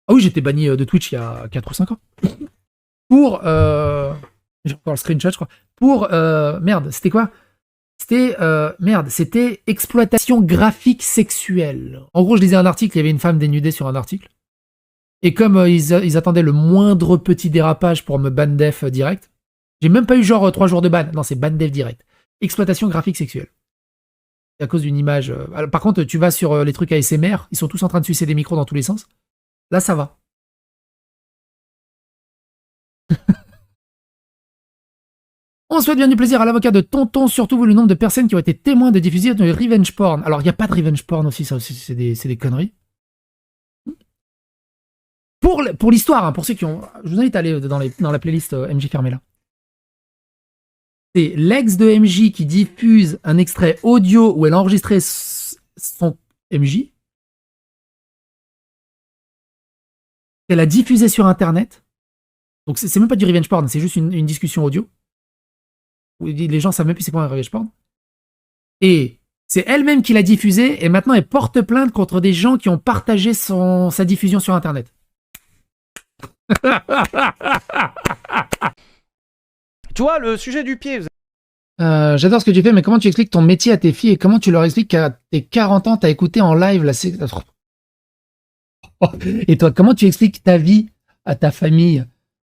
Ah oui, j'étais banni de Twitch il y a 4 ou 5 ans. Pour... j'ai encore le screenshot, je crois. Pour... merde, c'était quoi? C'était exploitation graphique sexuelle. En gros, je lisais un article, il y avait une femme dénudée sur un article. Et comme ils attendaient le moindre petit dérapage pour me ban def direct, j'ai même pas eu genre 3 jours de ban. Non, c'est ban def direct. Exploitation graphique sexuelle. C'est à cause d'une image. Alors, par contre, tu vas sur les trucs ASMR, ils sont tous en train de sucer des micros dans tous les sens. Là, ça va. On souhaite bien du plaisir à l'avocat de Tonton, surtout vu le nombre de personnes qui ont été témoins de diffusion de revenge porn. Alors, il n'y a pas de revenge porn aussi, ça aussi, c'est des conneries. Pour l'histoire, hein, pour ceux qui ont... Je vous invite à aller dans la playlist MJ fermée là. C'est l'ex de MJ qui diffuse un extrait audio où elle a enregistré son MJ. Elle a diffusé sur Internet. Donc, c'est même pas du revenge porn, c'est juste une discussion audio. Où les gens savent même plus c'est quoi un revenge porn. Et c'est elle-même qui l'a diffusé et maintenant elle porte plainte contre des gens qui ont partagé sa diffusion sur Internet. Tu vois, le sujet du pied. J'adore ce que tu fais, mais comment tu expliques ton métier à tes filles et comment tu leur expliques qu'à tes 40 ans, t'as écouté en live la Et toi, comment tu expliques ta vie à ta famille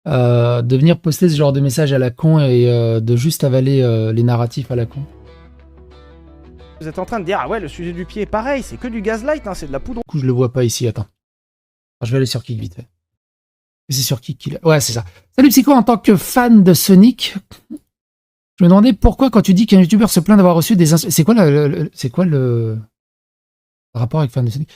de venir poster ce genre de messages à la con et de juste avaler les narratifs à la con? Vous êtes en train de dire, ah ouais, le sujet du pied, pareil, c'est que du gaslight, hein, c'est de la poudre. Du coup, je le vois pas ici, attends. Alors, je vais aller sur Kik vite fait. C'est sur Kik qu'il a... Ouais, c'est ça. Salut Psycho, en tant que fan de Sonic, je me demandais pourquoi quand tu dis qu'un youtubeur se plaint d'avoir reçu des insultes... C'est quoi le rapport avec fan de Sonic?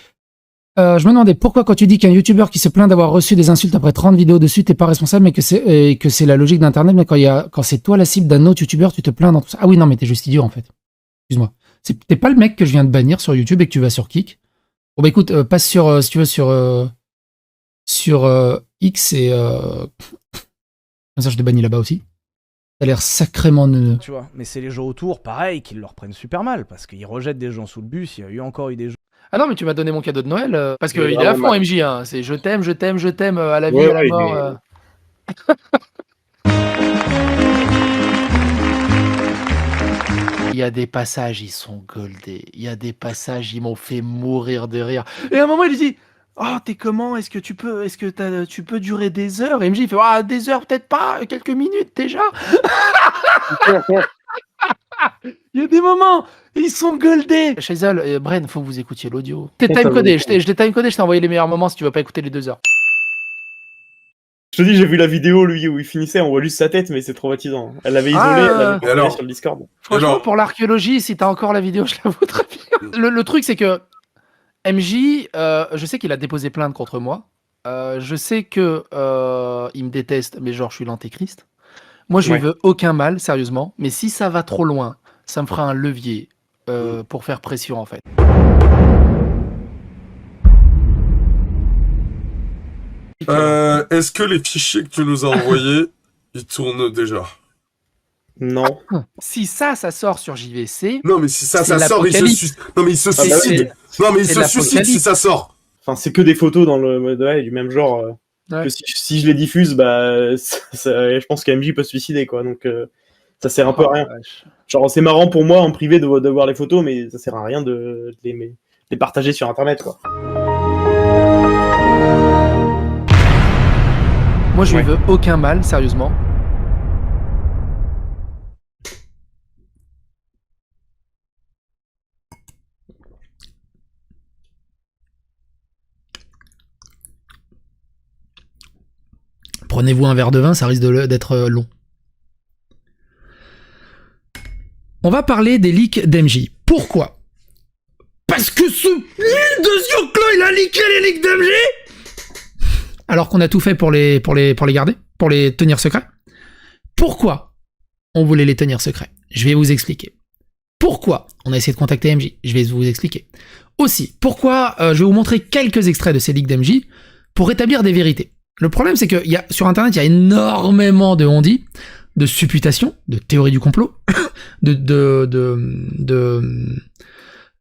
Je me demandais pourquoi quand tu dis qu'un youtubeur qui se plaint d'avoir reçu des insultes après 30 vidéos dessus, t'es pas responsable, mais que c'est la logique d'internet, mais quand c'est toi la cible d'un autre youtubeur, tu te plains dans tout ça. Ah oui, non, mais t'es juste idiot en fait. Excuse-moi. T'es pas le mec que je viens de bannir sur YouTube et que tu vas sur Kik. Bon bah écoute, passe sur, si tu veux, sur X et... Comme ça, je te bannis là-bas aussi. Ça a l'air sacrément neuneux. Tu vois, mais c'est les gens autour, pareil, qui leur prennent super mal, parce qu'ils rejettent des gens sous le bus, il y a eu encore eu des gens... Ah non, mais tu m'as donné mon cadeau de Noël, parce qu'il est à fond, MJ, hein. C'est je t'aime, à la vie, à la mort. Il y a des passages, ils sont goldés. Il y a des passages, ils m'ont fait mourir de rire. Et à un moment, il lui dit... Oh, t'es comment? Est-ce que tu peux durer des heures? Et MJ, il fait, ah, des heures, peut-être pas, quelques minutes déjà. Il y a des moments, ils sont goldés. Shazel, Bren, faut que vous écoutiez l'audio. Je t'ai timecodé, je t'ai envoyé les meilleurs moments si tu veux pas écouter les 2 heures. Je te dis, j'ai vu la vidéo, lui, où il finissait, on voit juste sa tête, mais c'est traumatisant. Elle l'avait isolé, elle l'avait alors sur le Discord. Franchement, pour l'archéologie, si t'as encore la vidéo, je la voudrais bien. Le truc, c'est que MJ, je sais qu'il a déposé plainte contre moi. Je sais que il me déteste, mais genre, je suis l'antéchrist. Moi, je lui veux aucun mal, sérieusement. Mais si ça va trop loin, ça me fera un levier pour faire pression, en fait. Est-ce que les fichiers que tu nous as envoyés, ils tournent déjà? Non. Si ça sort sur JVC... Non, mais si ça sort, l'apocalypse. Non, mais il se suicide. Non, mais il se suicide si ça sort. Enfin, c'est que des photos dans le mode du même genre. Que si je les diffuse, bah, je pense qu'MJ peut se suicider, quoi. Donc, ça sert un peu à rien. Genre, c'est marrant pour moi en privé de voir les photos, mais ça sert à rien de les partager sur Internet, quoi. Moi, je lui veux aucun mal, sérieusement. Prenez-vous un verre de vin, ça risque d'être long. On va parler des leaks d'MJ. Pourquoi? Parce que ce de Zioclo, il a leaké les leaks d'MJ, alors qu'on a tout fait pour les garder, pour les tenir secrets. Pourquoi on voulait les tenir secrets? Je vais vous expliquer. Pourquoi on a essayé de contacter MJ? Je vais vous expliquer. Aussi, pourquoi je vais vous montrer quelques extraits de ces leaks d'MJ pour rétablir des vérités. Le problème, c'est que sur Internet, il y a énormément de on-dit, de supputations, de théories du complot,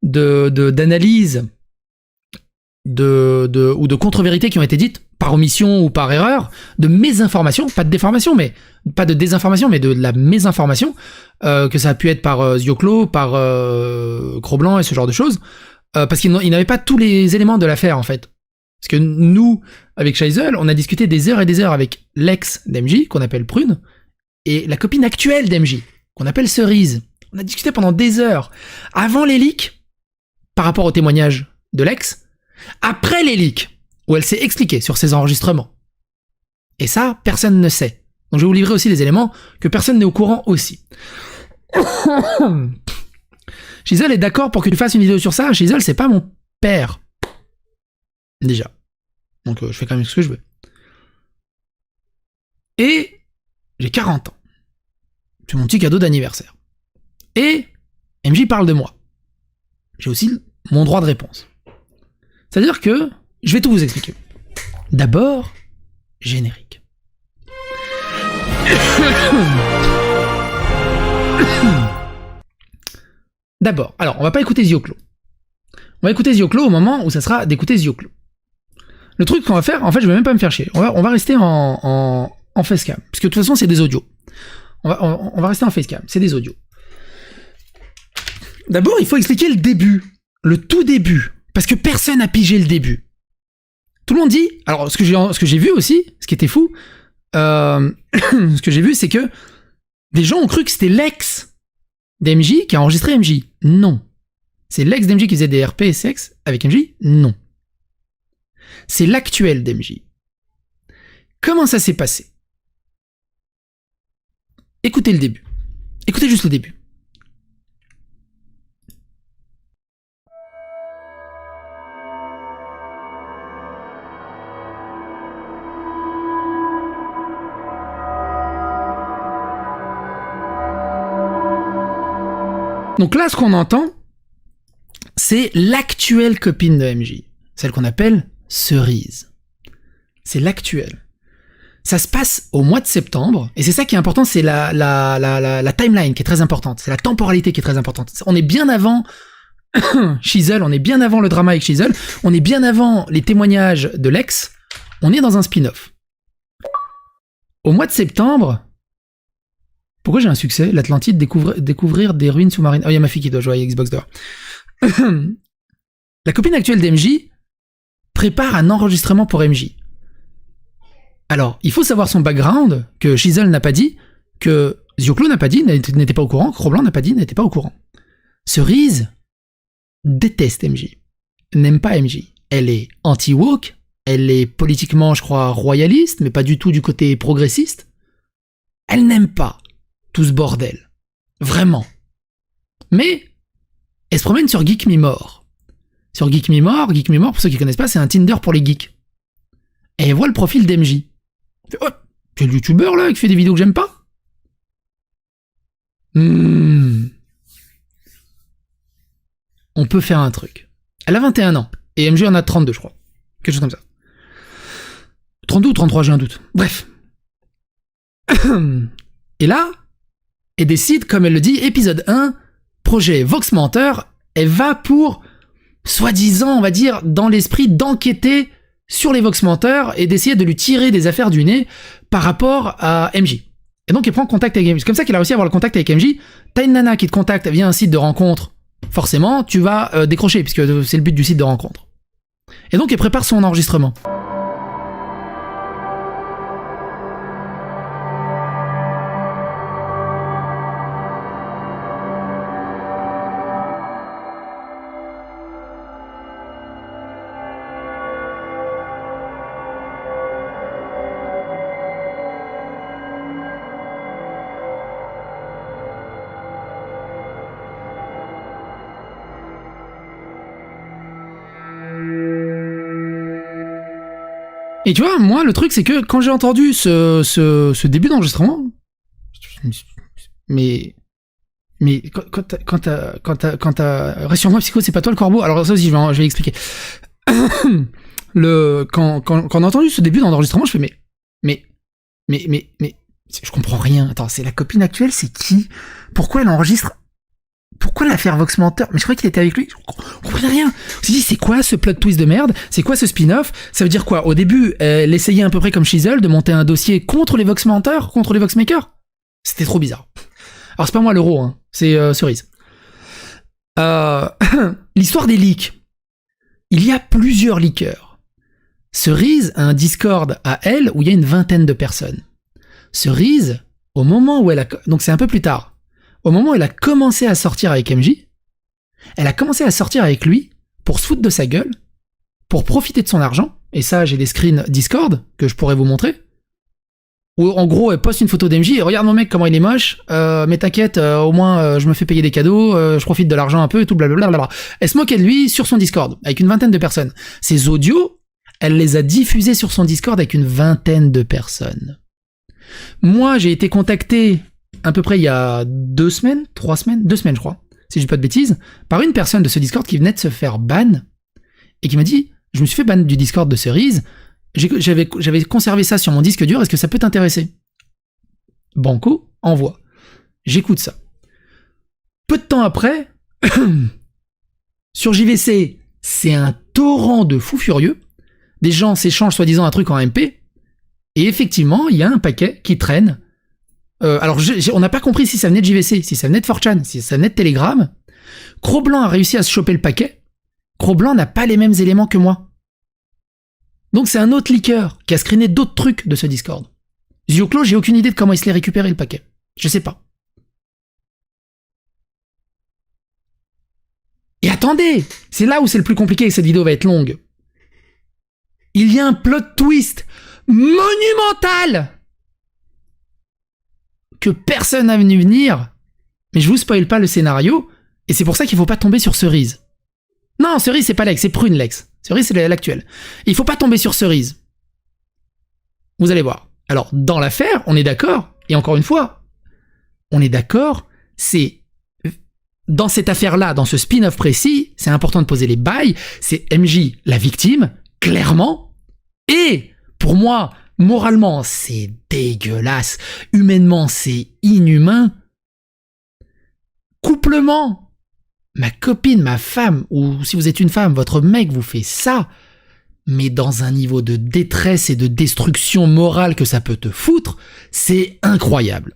d'analyses ou de contre-vérités qui ont été dites par omission ou par erreur, de mésinformation, pas de déformation, mais pas de désinformation, mais de la mésinformation, que ça a pu être par Zioclo, par Cro-Blanc et ce genre de choses, parce qu'ils n'avaient pas tous les éléments de l'affaire en fait. Parce que nous, avec Scheisel, on a discuté des heures et des heures avec l'ex d'MJ, qu'on appelle Prune, et la copine actuelle d'MJ, qu'on appelle Cerise. On a discuté pendant des heures, avant les leaks, par rapport au témoignage de l'ex, après les leaks, où elle s'est expliquée sur ses enregistrements. Et ça, personne ne sait. Donc je vais vous livrer aussi les éléments que personne n'est au courant aussi. Scheisel est d'accord pour que tu fasses une vidéo sur ça. Scheisel, c'est pas mon père. Déjà. Donc je fais quand même ce que je veux. Et j'ai 40 ans. C'est mon petit cadeau d'anniversaire. Et MJ parle de moi. J'ai aussi mon droit de réponse. C'est-à-dire que je vais tout vous expliquer. D'abord, générique. D'abord, alors on va pas écouter Zioclo. On va écouter Zioclo au moment où ça sera d'écouter Zioclo. Le truc qu'on va faire, en fait, je vais même pas me faire chier. On va rester en facecam, parce que de toute façon, c'est des audios. On va rester en facecam, c'est des audios. D'abord, il faut expliquer le début, le tout début, parce que personne n'a pigé le début. Tout le monde dit, alors ce que j'ai vu aussi, ce qui était fou, ce que j'ai vu, c'est que des gens ont cru que c'était l'ex d'MJ qui a enregistré MJ. Non. C'est l'ex d'MJ qui faisait des RP et sexe avec MJ. Non. C'est l'actuel d'MJ. Comment ça s'est passé? Écoutez le début. Écoutez juste le début. Donc là, ce qu'on entend, c'est l'actuelle copine de MJ, celle qu'on appelle Cerise. C'est l'actuelle. Ça se passe au mois de septembre, et c'est ça qui est important, c'est la timeline qui est très importante, c'est la temporalité qui est très importante. On est bien avant Scheisel, on est bien avant le drama avec Scheisel, on est bien avant les témoignages de l'ex, on est dans un spin-off. Au mois de septembre... Pourquoi j'ai un succès? L'Atlantide, découvrir des ruines sous-marines. Oh, il y a ma fille qui doit jouer à Xbox dehors. La copine actuelle d'MJ prépare un enregistrement pour MJ. Alors, il faut savoir son background, que Scheisel n'a pas dit, que Zioclo n'a pas dit, n'était pas au courant, Cro-Blanc n'a pas dit, n'était pas au courant. Cerise déteste MJ, n'aime pas MJ. Elle est anti-woke, elle est politiquement, je crois, royaliste, mais pas du tout du côté progressiste. Elle n'aime pas tout ce bordel. Vraiment. Mais elle se promène sur Geek Me More. Sur Geek Me More, pour ceux qui connaissent pas, c'est un Tinder pour les geeks. Et elle voit le profil d'MJ. Elle fait, oh, c'est le youtubeur là qui fait des vidéos que j'aime pas? On peut faire un truc. Elle a 21 ans. Et MJ en a 32, je crois. Quelque chose comme ça. 32 ou 33, j'ai un doute. Bref. Et là, elle décide, comme elle le dit, épisode 1, projet Vox Menteur, elle va pour, soi-disant, on va dire, dans l'esprit d'enquêter sur les Vox Menteurs et d'essayer de lui tirer des affaires du nez par rapport à MJ. Et donc elle prend contact avec MJ. C'est comme ça qu'elle a réussi à avoir le contact avec MJ. T'as une nana qui te contacte via un site de rencontre, forcément, tu vas décrocher, puisque c'est le but du site de rencontre. Et donc elle prépare son enregistrement. Et tu vois, moi, le truc, c'est que quand j'ai entendu ce début d'enregistrement, mais quand t'as rassure-moi, Psycho, c'est pas toi le corbeau. Alors ça aussi, je vais expliquer. Quand on a entendu ce début d'enregistrement, je fais mais je comprends rien. Attends, c'est la copine actuelle, c'est qui? Pourquoi elle enregistre pourquoi l'affaire Vox Menteur? Mais je croyais qu'il était avec lui. Je comprenais rien. Je me suis dit, c'est quoi ce plot twist de merde? C'est quoi ce spin-off? Ça veut dire quoi? Au début, elle essayait à peu près comme Shizzle de monter un dossier contre les Vox Menteurs, contre les Vox Makers. C'était trop bizarre. Alors c'est pas moi l'euro, hein. C'est Cerise. L'histoire des leaks. Il y a plusieurs leakers. Cerise a un Discord à elle où il y a une vingtaine de personnes. Cerise, au moment où elle a... Donc c'est un peu plus tard. Au moment où elle a commencé à sortir avec MJ, elle a commencé à sortir avec lui pour se foutre de sa gueule, pour profiter de son argent. Et ça, j'ai des screens Discord que je pourrais vous montrer. Où en gros, elle poste une photo d'MJ et regarde mon mec comment il est moche, mais t'inquiète, au moins je me fais payer des cadeaux, je profite de l'argent un peu et tout, blablabla. Elle se moquait de lui sur son Discord, avec une vingtaine de personnes. Ses audios, elle les a diffusés sur son Discord avec une vingtaine de personnes. Moi, j'ai été contacté à peu près il y a 2 semaines, 3 semaines, 2 semaines je crois, si je dis pas de bêtises, par une personne de ce Discord qui venait de se faire ban et qui m'a dit, je me suis fait ban du Discord de Cerise, j'avais conservé ça sur mon disque dur, est-ce que ça peut t'intéresser? Banco, envoie. J'écoute ça. Peu de temps après, sur JVC, c'est un torrent de fous furieux. Des gens s'échangent soi-disant un truc en MP, et effectivement, il y a un paquet qui traîne. Alors, on n'a pas compris si ça venait de JVC, si ça venait de 4chan, si ça venait de Telegram. Cro-Blanc a réussi à se choper le paquet. Cro-Blanc n'a pas les mêmes éléments que moi. Donc c'est un autre leaker qui a screené d'autres trucs de ce Discord. Zioclo, j'ai aucune idée de comment il se l'est récupéré le paquet. Je sais pas. Et attendez, c'est là où c'est le plus compliqué et cette vidéo va être longue. Il y a un plot twist monumental que personne n'a venu venir, mais je vous spoil pas le scénario, et c'est pour ça qu'il faut pas tomber sur Cerise. Non, Cerise c'est pas l'ex, c'est Prune l'ex. Cerise c'est l'actuel. Il faut pas tomber sur Cerise. Vous allez voir. Alors, dans l'affaire, on est d'accord, et encore une fois, on est d'accord, c'est... Dans cette affaire-là, dans ce spin-off précis, c'est important de poser les bails, c'est MJ la victime, clairement, et pour moi, moralement, c'est dégueulasse, humainement, c'est inhumain, couplement, ma copine, ma femme, ou si vous êtes une femme, votre mec vous fait ça, mais dans un niveau de détresse et de destruction morale que ça peut te foutre, c'est incroyable.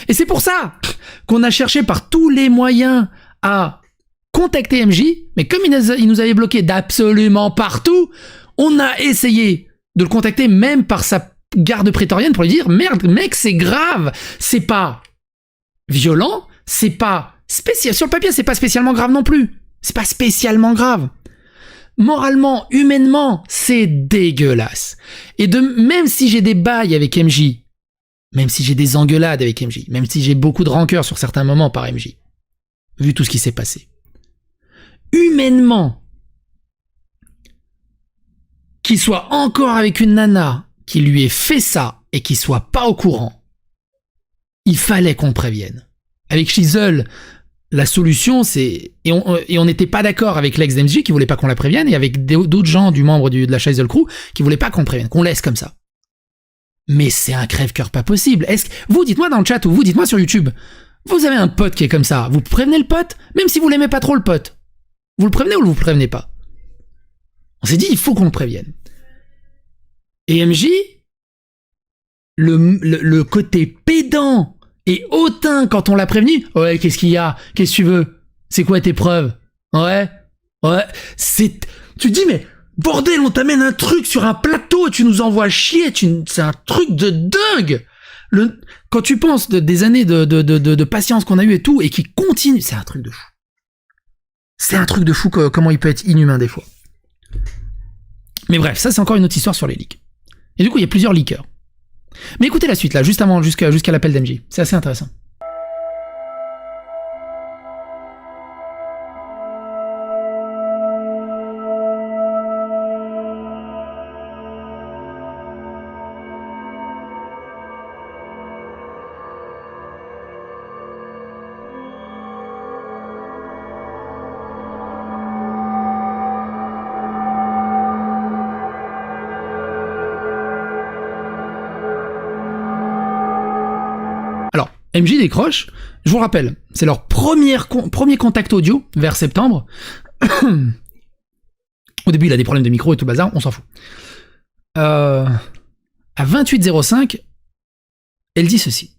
Et c'est pour ça qu'on a cherché par tous les moyens à contacter MJ, mais comme il nous avait bloqué d'absolument partout, on a essayé de le contacter même par sa garde prétorienne pour lui dire « Merde, mec, c'est grave, c'est pas violent, c'est pas spécial. Sur le papier, c'est pas spécialement grave non plus. C'est pas spécialement grave. Moralement, humainement, c'est dégueulasse. Et même si j'ai des bails avec MJ, même si j'ai des engueulades avec MJ, même si j'ai beaucoup de rancœur sur certains moments par MJ, vu tout ce qui s'est passé, humainement, qu'il soit encore avec une nana qui lui ait fait ça et qu'il soit pas au courant, il fallait qu'on le prévienne. Avec Shizzle, la solution, c'est... Et on n'était pas d'accord avec l'ex d'MJ qui voulait pas qu'on la prévienne, et avec d'autres gens du membre de la Shizzle Crew qui voulaient pas qu'on le prévienne, qu'on laisse comme ça. Mais c'est un crève-cœur pas possible. Vous, dites-moi dans le chat, ou vous, dites-moi sur YouTube, vous avez un pote qui est comme ça, vous prévenez le pote, même si vous l'aimez pas trop le pote. Vous le prévenez ou vous le prévenez pas? On s'est dit, il faut qu'on le prévienne. Et MJ, le côté pédant et hautain quand on l'a prévenu, ouais, qu'est-ce qu'il y a? Qu'est-ce que tu veux? C'est quoi tes preuves? Ouais, tu dis, mais bordel, on t'amène un truc sur un plateau et tu nous envoies chier, c'est un truc de dingue! Quand tu penses des années de patience qu'on a eu et tout, et qui continue, c'est un truc de fou. C'est un truc de fou comment il peut être inhumain des fois. Mais bref, ça c'est encore une autre histoire sur les leaks. Et du coup, il y a plusieurs leakers. Mais écoutez la suite là, juste avant, jusqu'à l'appel d'MJ. C'est assez intéressant. MJ décroche. Je vous le rappelle, c'est leur premier contact audio vers septembre. Au début, il a des problèmes de micro et tout le bazar, on s'en fout. À 28h05, elle dit ceci.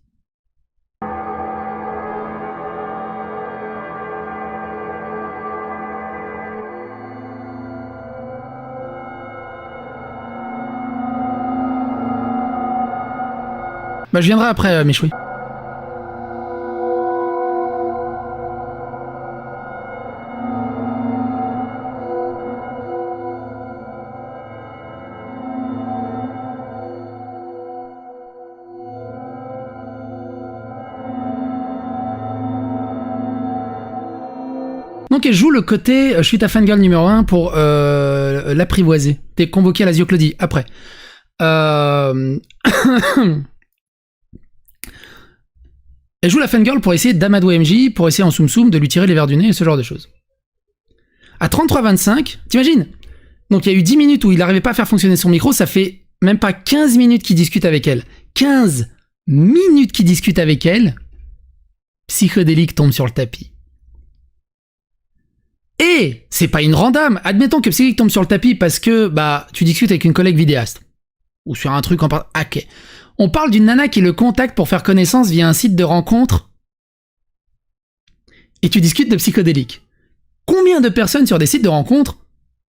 Bah, je viendrai après, Méchoui. Donc elle joue le côté je suis ta fangirl numéro 1 pour l'apprivoiser. T'es convoqué à la Claudie après. Elle joue la fangirl pour essayer d'amadouer MJ, pour essayer en soum soum de lui tirer les verres du nez et ce genre de choses. À 33h25, t'imagines? Donc il y a eu 10 minutes où il n'arrivait pas à faire fonctionner son micro, ça fait même pas 15 minutes qu'il discute avec elle. 15 minutes qu'il discute avec elle. Psychodélique tombe sur le tapis. Et c'est pas une random. Admettons que Psychodélique tombe sur le tapis parce que bah tu discutes avec une collègue vidéaste. Ou sur un truc en part. Ok. On parle d'une nana qui le contacte pour faire connaissance via un site de rencontre. Et tu discutes de Psychodélique. Combien de personnes sur des sites de rencontre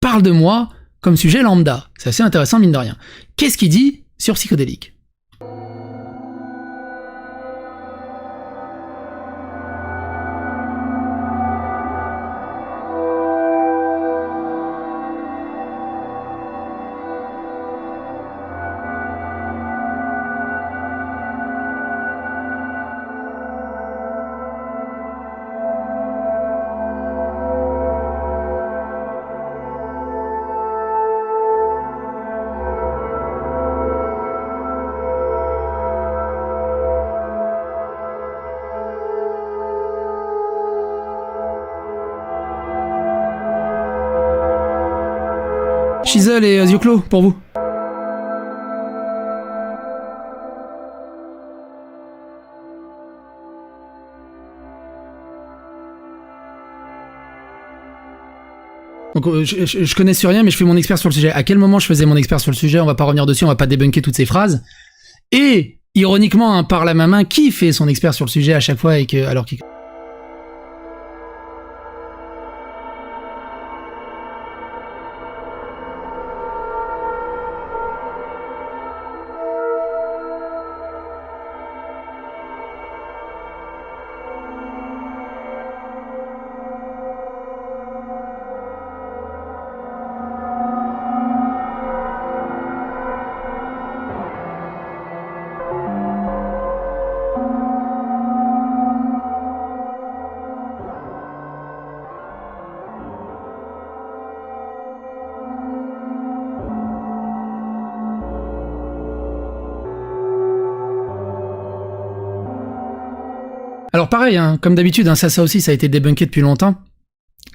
parlent de moi comme sujet lambda? C'est assez intéressant mine de rien. Qu'est-ce qu'il dit sur Psychodélique? Chisel et Zioclo, pour vous. Donc je connais sur rien, mais je fais mon expert sur le sujet. À quel moment je faisais mon expert sur le sujet? On va pas revenir dessus, on va pas débunker toutes ces phrases. Et, ironiquement, hein, par la main, qui fait son expert sur le sujet à chaque fois et que, alors qu'il... Alors pareil, hein, comme d'habitude, hein, ça aussi, ça a été débunké depuis longtemps.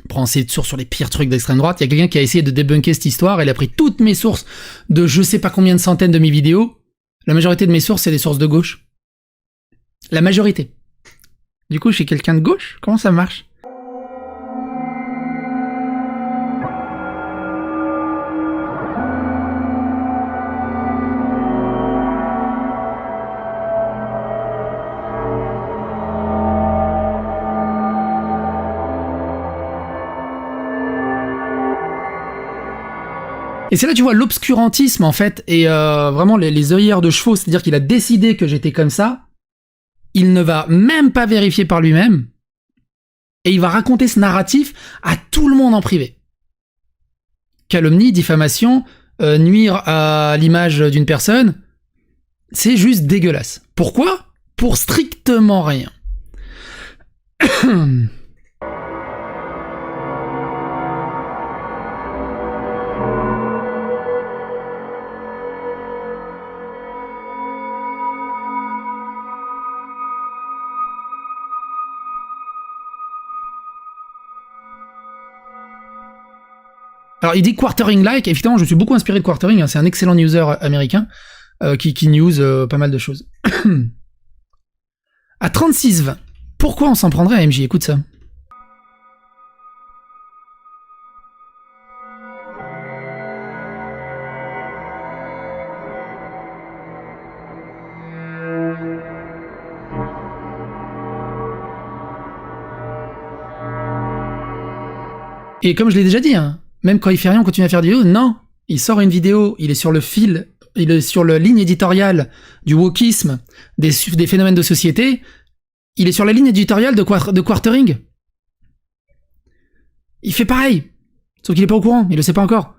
Prends ses sources sur les pires trucs d'extrême droite. Il y a quelqu'un qui a essayé de débunker cette histoire. Il a pris toutes mes sources de je sais pas combien de centaines de mes vidéos. La majorité de mes sources, c'est des sources de gauche. La majorité. Du coup, je suis quelqu'un de gauche? Comment ça marche? Et c'est là tu vois l'obscurantisme en fait, et vraiment les œillères de chevaux, c'est-à-dire qu'il a décidé que j'étais comme ça, il ne va même pas vérifier par lui-même, et il va raconter ce narratif à tout le monde en privé. Calomnie, diffamation, nuire à l'image d'une personne, c'est juste dégueulasse. Pourquoi? Pour strictement rien. Alors il dit quartering-like, effectivement je suis beaucoup inspiré de quartering, hein, c'est un excellent newser américain qui news pas mal de choses. À 36,20. Pourquoi on s'en prendrait à MJ? Écoute ça. Et comme je l'ai déjà dit, hein, même quand il fait rien, on continue à faire des vidéos. Non, il sort une vidéo, il est sur le fil, il est sur la ligne éditoriale du wokisme, des phénomènes de société. Il est sur la ligne éditoriale de Quartering. Il fait pareil, sauf qu'il est pas au courant, il le sait pas encore.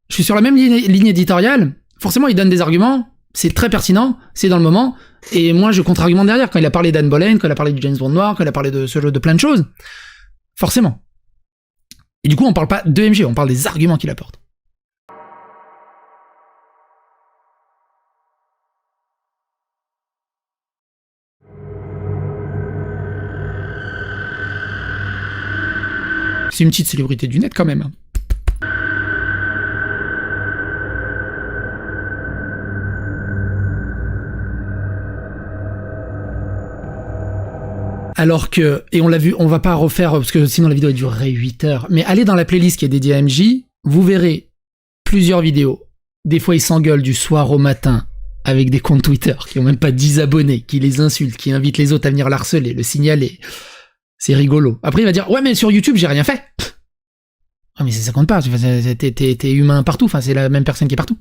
Je suis sur la même ligne éditoriale. Forcément, il donne des arguments. C'est très pertinent, c'est dans le moment. Et moi, je contre-argumente derrière. Quand il a parlé d'Anne Boleyn, quand il a parlé du James Bond noir, quand il a parlé de ce jeu, de plein de choses. Forcément. Et du coup, on parle pas de MJ, on parle des arguments qu'il apporte. C'est une petite célébrité du net quand même. Alors que, et on l'a vu, on va pas refaire, parce que sinon la vidéo durerait 8 heures, mais allez dans la playlist qui est dédiée à MJ, vous verrez plusieurs vidéos. Des fois, il s'engueule du soir au matin avec des comptes Twitter qui ont même pas 10 abonnés, qui les insultent, qui invitent les autres à venir l'harceler, le signaler. C'est rigolo. Après, il va dire, ouais, mais sur YouTube, j'ai rien fait. Ah, mais ça compte pas, t'es humain partout, enfin, c'est la même personne qui est partout.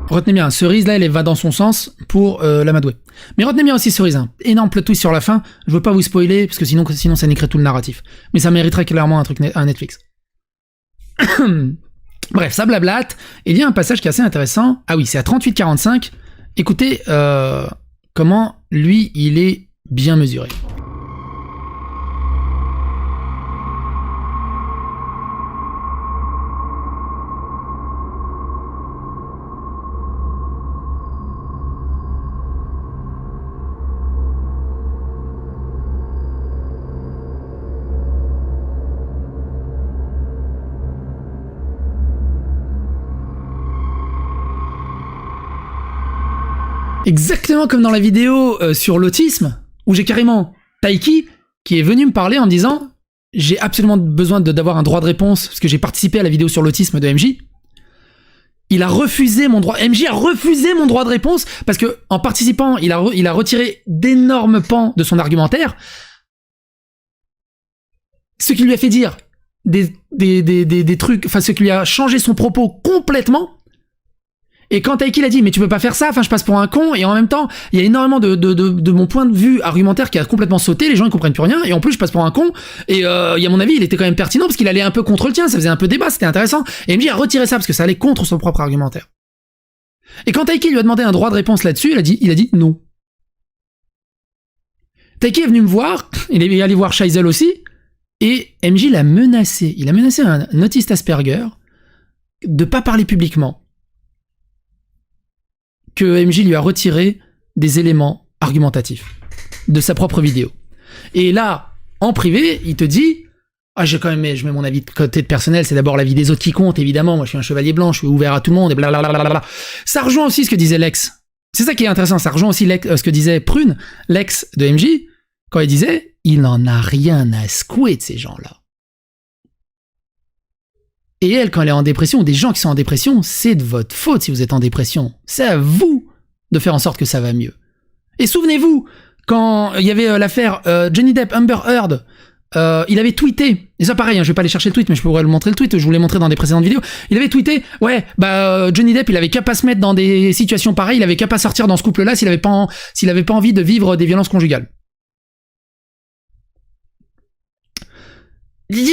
Retenez bien, Cerise, là, elle va dans son sens pour l'amadouer. Mais retenez bien aussi Cerise, hein. Énorme plot twist sur la fin. Je veux pas vous spoiler, parce que sinon ça niquerait tout le narratif. Mais ça mériterait clairement un truc à Netflix. Bref, ça blablate. Et il y a un passage qui est assez intéressant. Ah oui, c'est à 38-45. Écoutez comment, lui, il est bien mesuré. Exactement comme dans la vidéo sur l'autisme, où j'ai carrément Taiki qui est venu me parler en me disant « J'ai absolument besoin d'avoir un droit de réponse, parce que j'ai participé à la vidéo sur l'autisme de MJ. » Il a refusé mon droit, MJ a refusé mon droit de réponse, parce que en participant, il a retiré d'énormes pans de son argumentaire, ce qui lui a fait dire des trucs, enfin ce qui lui a changé son propos complètement. Et quand Taiki l'a dit, mais tu peux pas faire ça, enfin je passe pour un con, et en même temps, il y a énormément de mon point de vue argumentaire qui a complètement sauté, les gens ils comprennent plus rien, et en plus je passe pour un con, et il y a mon avis, il était quand même pertinent, parce qu'il allait un peu contre le tien, ça faisait un peu débat, c'était intéressant, et MJ a retiré ça, parce que ça allait contre son propre argumentaire. Et quand Taiki lui a demandé un droit de réponse là-dessus, il a dit non. Taiki est venu me voir, il est allé voir Scheisel aussi, et MJ l'a menacé, il a menacé un autiste Asperger de pas parler publiquement, que MJ lui a retiré des éléments argumentatifs de sa propre vidéo. Et là, en privé, il te dit « Ah, je mets mon avis de côté de personnel, c'est d'abord l'avis des autres qui compte, évidemment, moi je suis un chevalier blanc, je suis ouvert à tout le monde, et blablabla. » Ça rejoint aussi ce que disait Lex. C'est ça qui est intéressant, ça rejoint aussi ce que disait Prune, l'ex de MJ, quand il disait « Il n'en a rien à secouer de ces gens-là. » Et elle, quand elle est en dépression, ou des gens qui sont en dépression, c'est de votre faute si vous êtes en dépression. C'est à vous de faire en sorte que ça va mieux. Et souvenez-vous, quand il y avait l'affaire Johnny Depp, Amber Heard, il avait tweeté, et ça pareil, hein, je vais pas aller chercher le tweet, mais je pourrais le montrer le tweet, je vous l'ai montré dans des précédentes vidéos, il avait tweeté, ouais, Johnny Depp, il avait qu'à pas se mettre dans des situations pareilles, il avait qu'à pas sortir dans ce couple-là s'il avait pas envie de vivre des violences conjugales.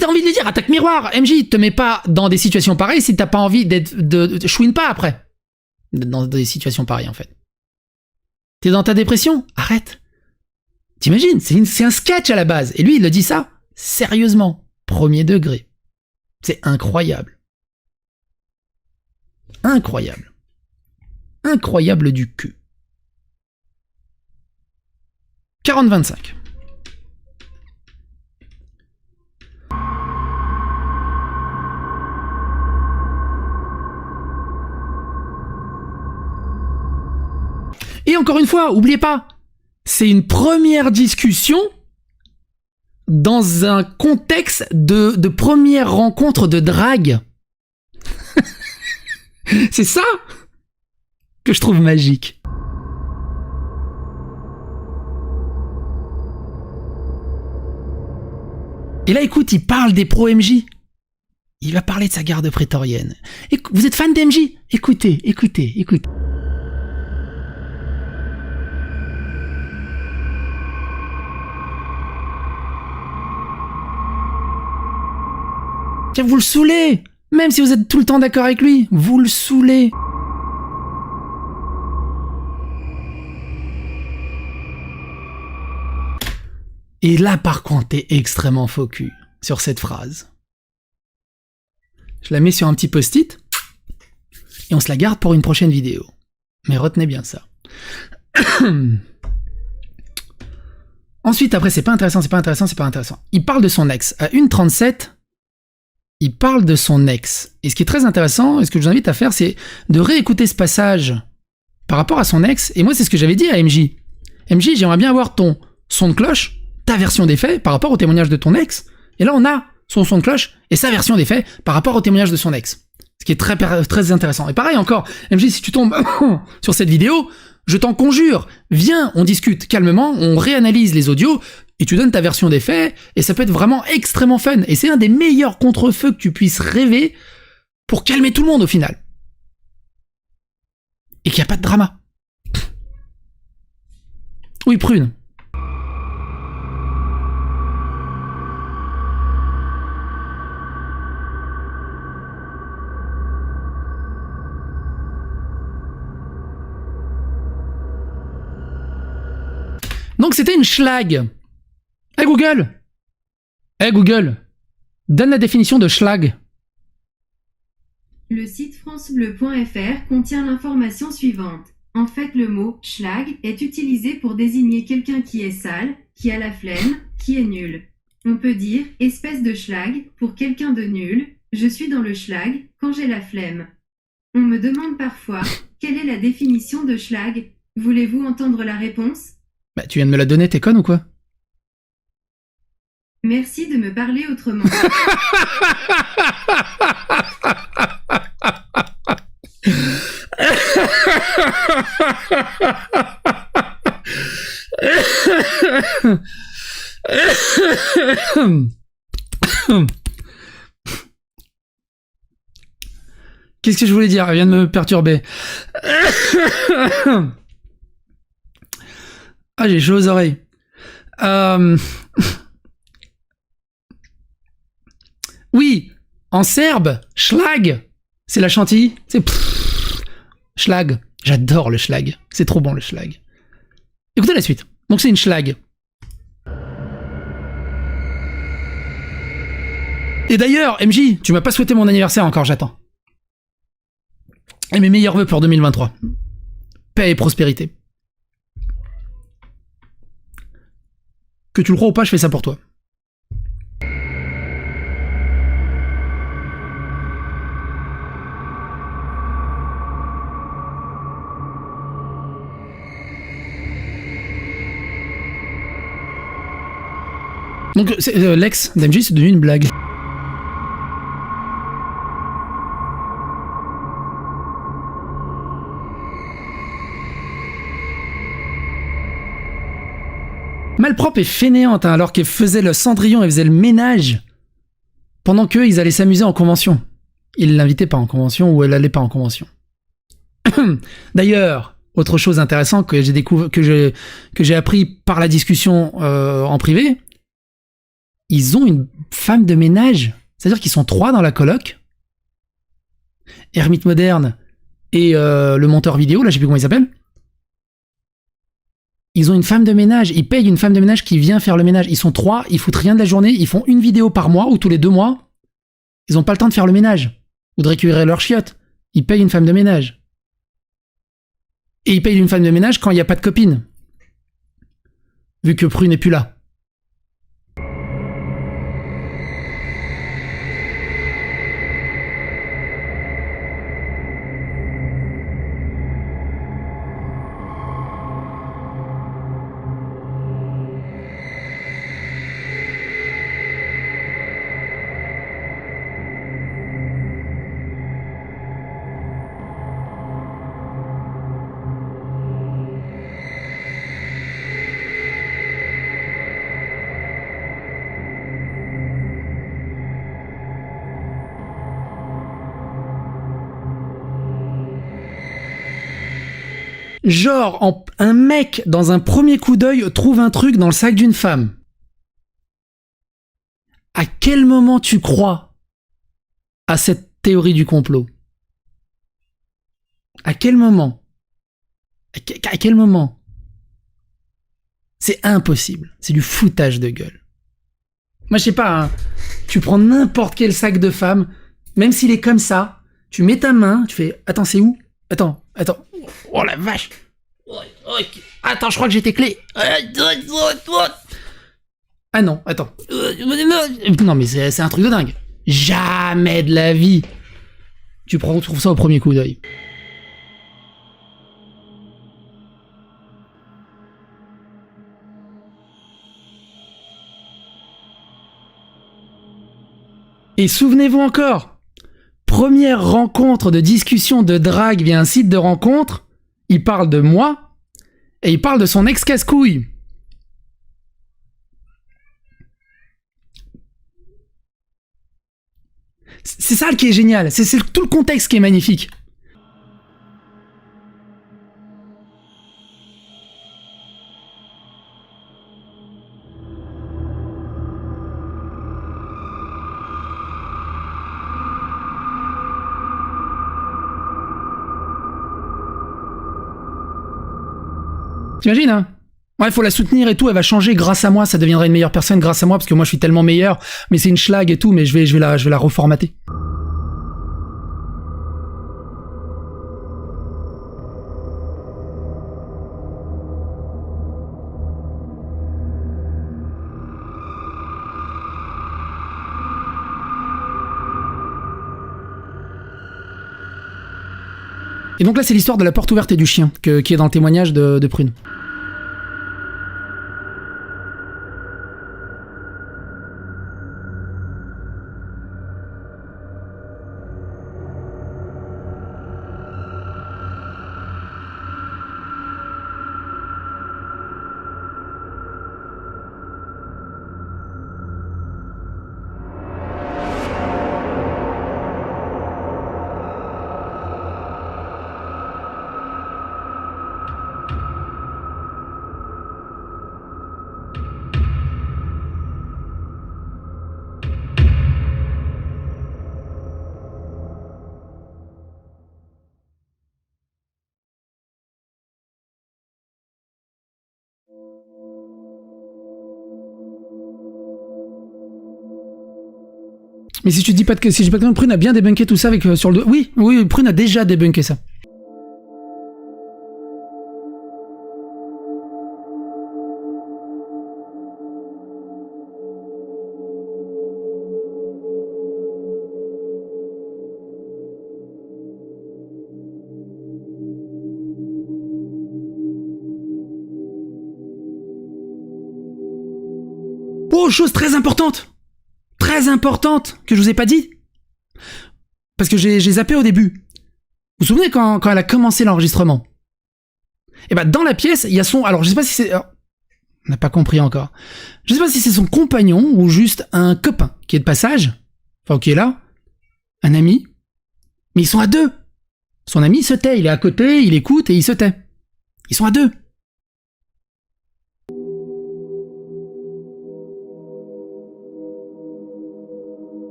T'as envie de lui dire, attaque miroir, MJ, te mets pas dans des situations pareilles si t'as pas envie chouine pas après. Dans des situations pareilles, en fait. T'es dans ta dépression? Arrête. T'imagines? C'est un sketch à la base. Et lui, il le dit ça, sérieusement. Premier degré. C'est incroyable. Incroyable. Incroyable du cul. 40-25. Et encore une fois, oubliez pas, c'est une première discussion dans un contexte de première rencontre de drague. C'est ça que je trouve magique. Et là, écoute, il parle des pro-MJ. Il va parler de sa garde prétorienne. Vous êtes fan d'MJ? Écoutez. Tiens, vous le saoulez. Même si vous êtes tout le temps d'accord avec lui, vous le saoulez. Et là, par contre, t'es extrêmement focus sur cette phrase. Je la mets sur un petit post-it et on se la garde pour une prochaine vidéo. Mais retenez bien ça. Ensuite, après, c'est pas intéressant. Il parle de son ex. À 1:37, il parle de son ex. Et ce qui est très intéressant, et ce que je vous invite à faire, c'est de réécouter ce passage par rapport à son ex. Et moi, c'est ce que j'avais dit à MJ. MJ, j'aimerais bien avoir ton son de cloche, ta version des faits par rapport au témoignage de ton ex. Et là, on a son son de cloche et sa version des faits par rapport au témoignage de son ex. Ce qui est très, très intéressant. Et pareil encore, MJ, si tu tombes sur cette vidéo, je t'en conjure, viens, on discute calmement, on réanalyse les audios, et tu donnes ta version des faits, et ça peut être vraiment extrêmement fun. Et c'est un des meilleurs contre-feux que tu puisses rêver pour calmer tout le monde au final. Et qu'il n'y a pas de drama. Oui, prune. Donc c'était une schlag. Hey Google, donne la définition de schlag. Le site francebleu.fr contient l'information suivante. En fait, le mot « schlag » est utilisé pour désigner quelqu'un qui est sale, qui a la flemme, qui est nul. On peut dire « espèce de schlag » pour quelqu'un de nul. Je suis dans le schlag quand j'ai la flemme. On me demande parfois « quelle est la définition de schlag ?» Voulez-vous entendre la réponse ? Bah, tu viens de me la donner, t'es conne ou quoi? Merci de me parler autrement. Qu'est-ce que je voulais dire? Elle vient de me perturber. Ah, j'ai chaud aux oreilles. Oui, en serbe, schlag, c'est la chantilly. C'est schlag. J'adore le schlag. C'est trop bon le schlag. Écoutez la suite. Donc c'est une schlag. Et d'ailleurs, MJ, tu m'as pas souhaité mon anniversaire encore, j'attends. Et mes meilleurs vœux pour 2023. Paix et prospérité. Que tu le crois ou pas, je fais ça pour toi. Donc l'ex d'MJ, c'est devenu une blague. Malpropre et fainéante, hein, alors qu'elle faisait le cendrillon, elle faisait le ménage, pendant qu'eux, ils allaient s'amuser en convention. Ils l'invitaient pas en convention, ou elle allait pas en convention. D'ailleurs, autre chose intéressante que j'ai découvert, que j'ai appris par la discussion en privé, ils ont une femme de ménage. C'est-à-dire qu'ils sont 3 dans la coloc. Ermite Moderne et le monteur vidéo, là je sais plus comment il s'appelle. Ils ont une femme de ménage, ils payent une femme de ménage qui vient faire le ménage. Ils sont 3, ils foutent rien de la journée, ils font une vidéo par mois ou tous les 2 mois. Ils ont pas le temps de faire le ménage ou de récupérer leurs chiottes. Ils payent une femme de ménage. Et ils payent une femme de ménage quand il n'y a pas de copine. vu que Prune n'est plus là. Genre, un mec, dans un premier coup d'œil, trouve un truc dans le sac d'une femme. À quel moment tu crois à cette théorie du complot? À quel moment? À quel moment? C'est impossible. C'est du foutage de gueule. Moi, je sais pas, hein. Tu prends n'importe quel sac de femme, même s'il est comme ça, tu mets ta main, tu fais, attends, c'est où? Attends. Oh la vache! Attends, je crois que j'ai tes clés. Ah non, attends. Non, mais c'est un truc de dingue. Jamais de la vie. Tu trouves ça au premier coup d'œil. Et souvenez-vous encore, première rencontre de discussion de drague via un site de rencontre, il parle de moi et il parle de son ex casse-couille. C'est ça qui est génial, c'est tout le contexte qui est magnifique. T'imagines, hein? Ouais, faut la soutenir et tout, elle va changer grâce à moi, ça deviendra une meilleure personne grâce à moi, parce que moi je suis tellement meilleur, mais c'est une schlag et tout, mais je vais la reformater. Et donc là, c'est l'histoire de la porte ouverte et du chien, qui est dans le témoignage de Prune. Mais si tu dis pas de si je dis pas que Prune a bien débunké tout ça avec sur le oui, Prune a déjà débunké ça. Oh, chose très importante que je vous ai pas dit, parce que j'ai zappé au début. Vous vous souvenez quand elle a commencé l'enregistrement? Et ben dans la pièce, il y a son... Alors je sais pas si c'est... On n'a pas compris encore. Je sais pas si c'est son compagnon ou juste un copain qui est de passage, enfin qui est là, un ami, mais ils sont à deux. Son ami se tait, il est à côté, il écoute et il se tait. Ils sont à deux.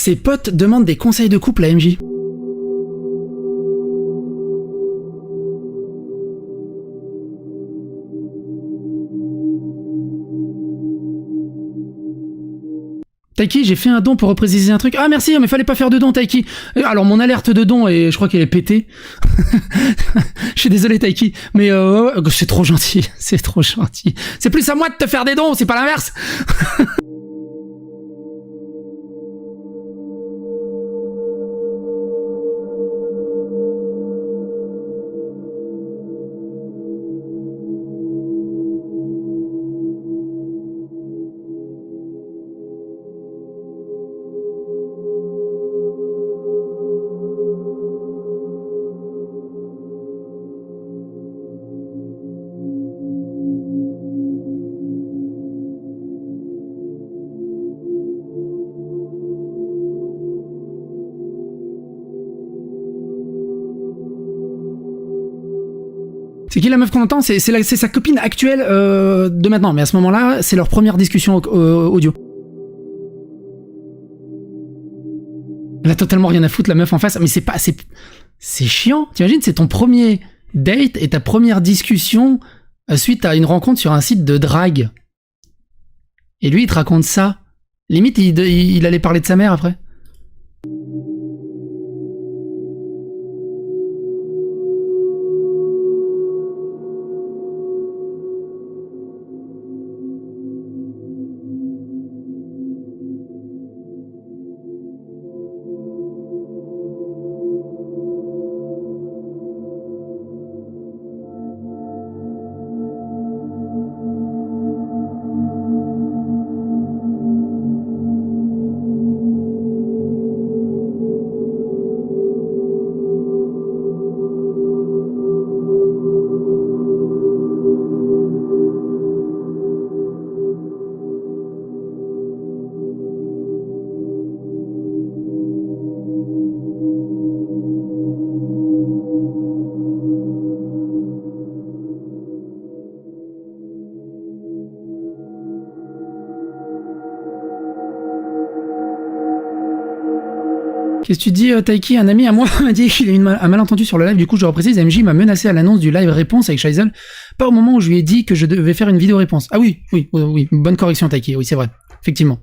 Ses potes demandent des conseils de couple à MJ. Taiki, j'ai fait un don pour repréciser un truc. Ah merci, mais fallait pas faire de don, Taiki. Alors mon alerte de don, et je crois qu'elle est pétée. Je suis désolé, Taiki, mais c'est trop gentil, c'est trop gentil. C'est plus à moi de te faire des dons, c'est pas l'inverse. C'est qui la meuf qu'on entend? C'est sa copine actuelle de maintenant, mais à ce moment-là, c'est leur première discussion audio. Elle a totalement rien à foutre, la meuf en face, mais c'est chiant. T'imagines, c'est ton premier date et ta première discussion suite à une rencontre sur un site de drague. Et lui, il te raconte ça. Limite, il allait parler de sa mère après. Qu'est-ce que tu dis, Taiki? Un ami à moi m'a dit qu'il a eu un malentendu sur le live, du coup je reprécise, MJ m'a menacé à l'annonce du live réponse avec Shizel, pas au moment où je lui ai dit que je devais faire une vidéo réponse. Ah oui, bonne correction Taiki, oui c'est vrai, effectivement.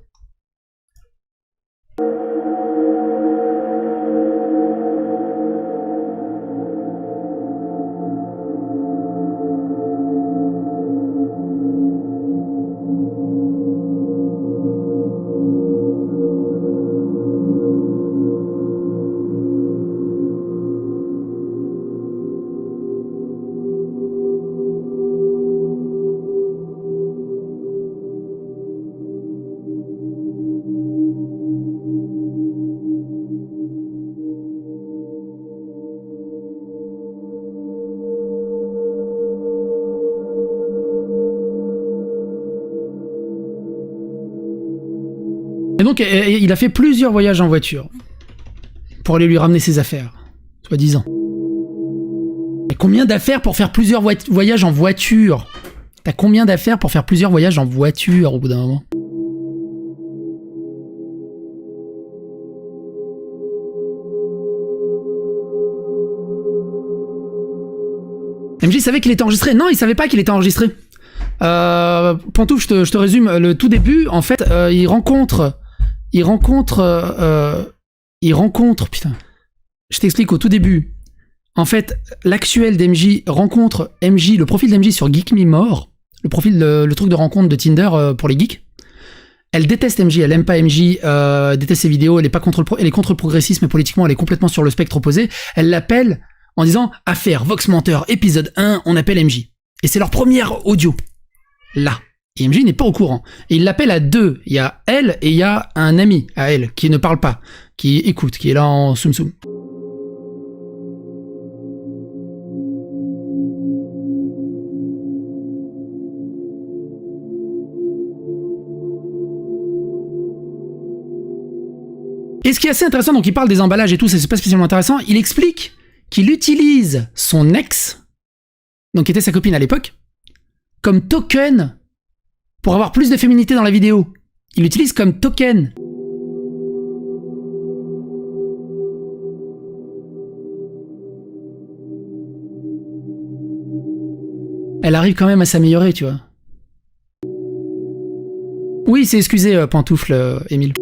Et donc, il a fait plusieurs voyages en voiture pour aller lui ramener ses affaires, soi-disant. Mais combien d'affaires pour faire plusieurs voyages en voiture? T'as combien d'affaires pour faire plusieurs voyages en voiture au bout d'un moment? MJ savait qu'il était enregistré? Non, il savait pas qu'il était enregistré. Pantouf, je te résume le tout début. En fait, il rencontre, putain. Je t'explique au tout début. En fait, l'actuel d'MJ rencontre MJ, le profil d'MJ sur Geek Me More, le truc de rencontre de Tinder pour les geeks. Elle déteste MJ, elle aime pas MJ, déteste ses vidéos, elle est contre le progressisme et politiquement, elle est complètement sur le spectre opposé. Elle l'appelle en disant « Affaire Vox Menteur, épisode 1, on appelle MJ ». Et c'est leur première audio. Là. Et MJ n'est pas au courant. Et il l'appelle à deux. Il y a elle et il y a un ami à elle qui ne parle pas, qui écoute, qui est là en soum-soum. Et ce qui est assez intéressant, donc il parle des emballages et tout, c'est pas spécialement intéressant, il explique qu'il utilise son ex, donc qui était sa copine à l'époque, comme token pour avoir plus de féminité dans la vidéo. Il l'utilise comme token. Elle arrive quand même à s'améliorer, tu vois. Oui, c'est excusé, pantoufle, Émile.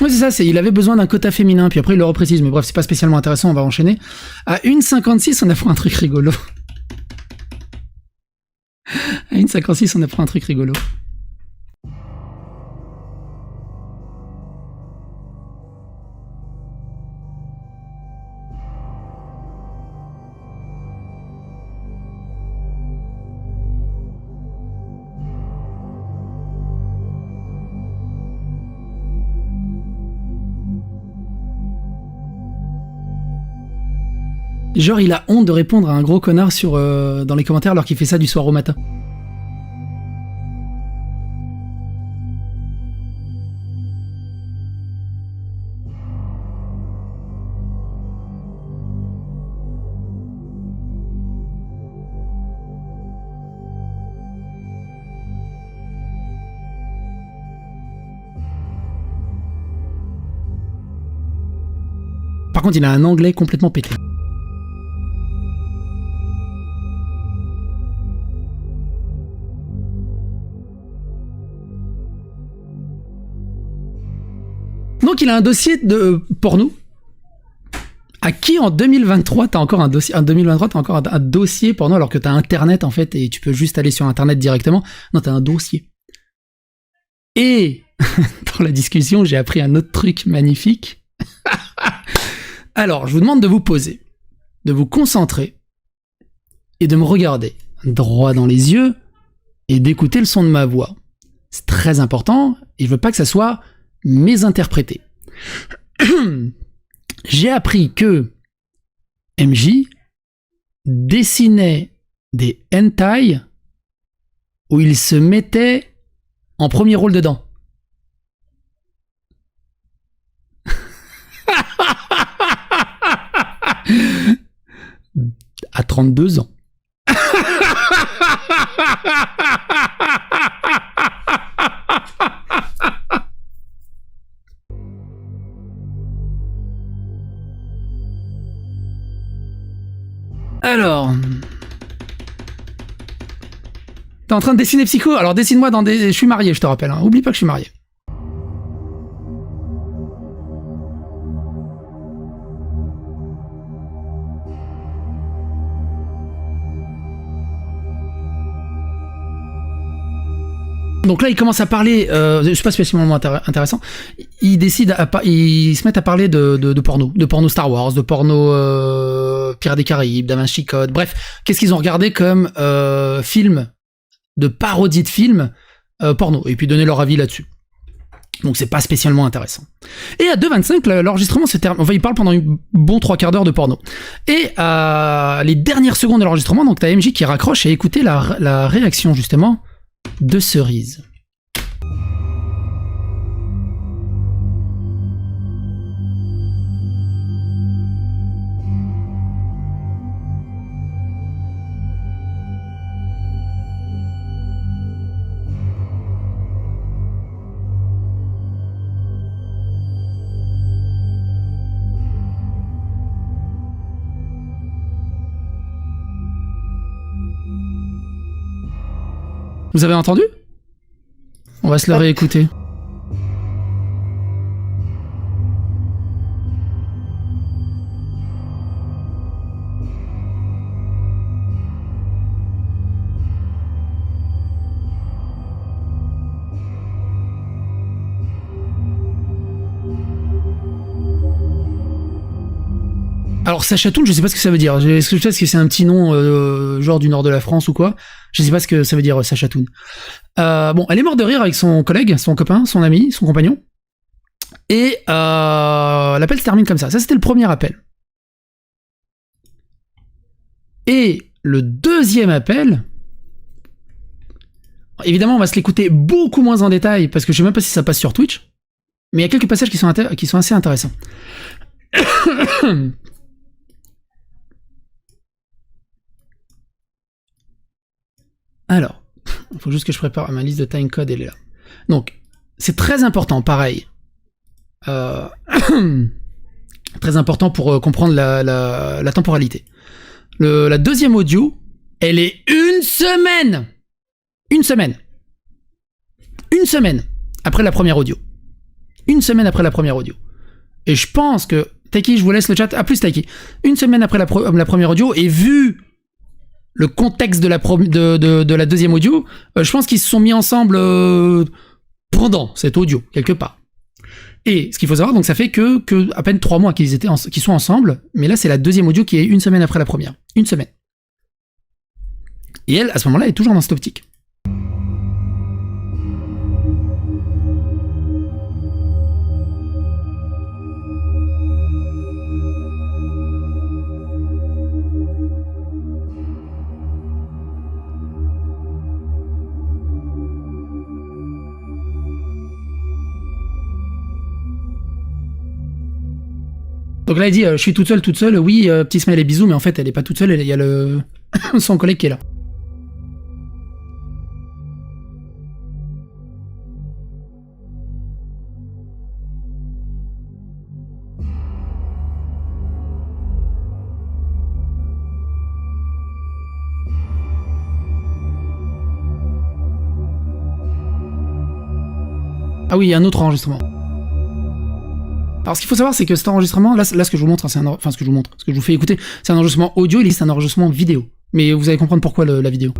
Oui, c'est ça, il avait besoin d'un quota féminin, puis après il le reprécise, mais bref, c'est pas spécialement intéressant, on va enchaîner. À 1,56, on apprend un truc rigolo. À 1,56, on apprend un truc rigolo. Genre, il a honte de répondre à un gros connard dans les commentaires alors qu'il fait ça du soir au matin. Par contre, il a un anglais complètement pété. Donc il a un dossier de porno. À qui en 2023 t'as encore un dossier? En 2023 t'as encore un dossier porno alors que t'as internet en fait et tu peux juste aller sur internet directement. Non, t'as un dossier. Et dans la discussion j'ai appris un autre truc magnifique. Alors je vous demande de vous poser, de vous concentrer et de me regarder droit dans les yeux et d'écouter le son de ma voix. C'est très important et je veux pas que ça soit mésinterprété. J'ai appris que MJ dessinait des hentai où il se mettait en premier rôle dedans. À 32 ans. Alors... T'es en train de dessiner Psycho? Alors dessine-moi dans des... Je suis marié, je te rappelle. Hein. Oublie pas que je suis marié. Donc là, il commence à parler, c'est pas spécialement intéressant, ils se mettent à parler de porno Star Wars, de porno Pirates des Caraïbes, Da Vinci Code, bref, qu'est-ce qu'ils ont regardé comme film, de parodie de film porno, et puis donner leur avis là-dessus. Donc c'est pas spécialement intéressant. Et à 2h25, l'enregistrement se termine, enfin il parle pendant un bon 3/4 d'heure de porno. Et à les dernières secondes de l'enregistrement, donc t'as MJ qui raccroche et écoutez la réaction justement de Cerise. Vous avez entendu? On va se le réécouter. Alors Sachatoun, je sais pas ce que ça veut dire. Est-ce que c'est un petit nom genre du nord de la France ou quoi? Je sais pas ce que ça veut dire Sachatoun. Bon, elle est morte de rire avec son collègue, son copain, son ami, son compagnon. Et l'appel se termine comme ça. Ça, c'était le premier appel. Et le deuxième appel, évidemment, on va se l'écouter beaucoup moins en détail parce que je sais même pas si ça passe sur Twitch. Mais il y a quelques passages qui sont assez intéressants. Alors, il faut juste que je prépare ma liste de timecode, elle est là. Donc, c'est très important, pareil. Très important pour comprendre la temporalité. La deuxième audio, elle est une semaine après la première audio. Une semaine après la première audio. Et je pense que, Taiki, je vous laisse le chat. À plus, Taiki. Une semaine après la première audio, et vu le contexte de la deuxième audio, je pense qu'ils se sont mis ensemble pendant cette audio, quelque part. Et ce qu'il faut savoir, donc ça fait que à peine 3 mois qu'ils sont ensemble, mais là c'est la deuxième audio qui est une semaine après la première. Une semaine. Et elle, à ce moment-là, est toujours dans cette optique. Donc là, elle dit, je suis toute seule, oui, petit smile et bisous, mais en fait, elle est pas toute seule, il y a son collègue qui est là. Ah oui, il y a un autre enregistrement. Alors ce qu'il faut savoir, c'est que cet enregistrement, là ce que je vous montre, ce que je vous fais écouter, c'est un enregistrement audio, il existe un enregistrement vidéo. Mais vous allez comprendre pourquoi la vidéo.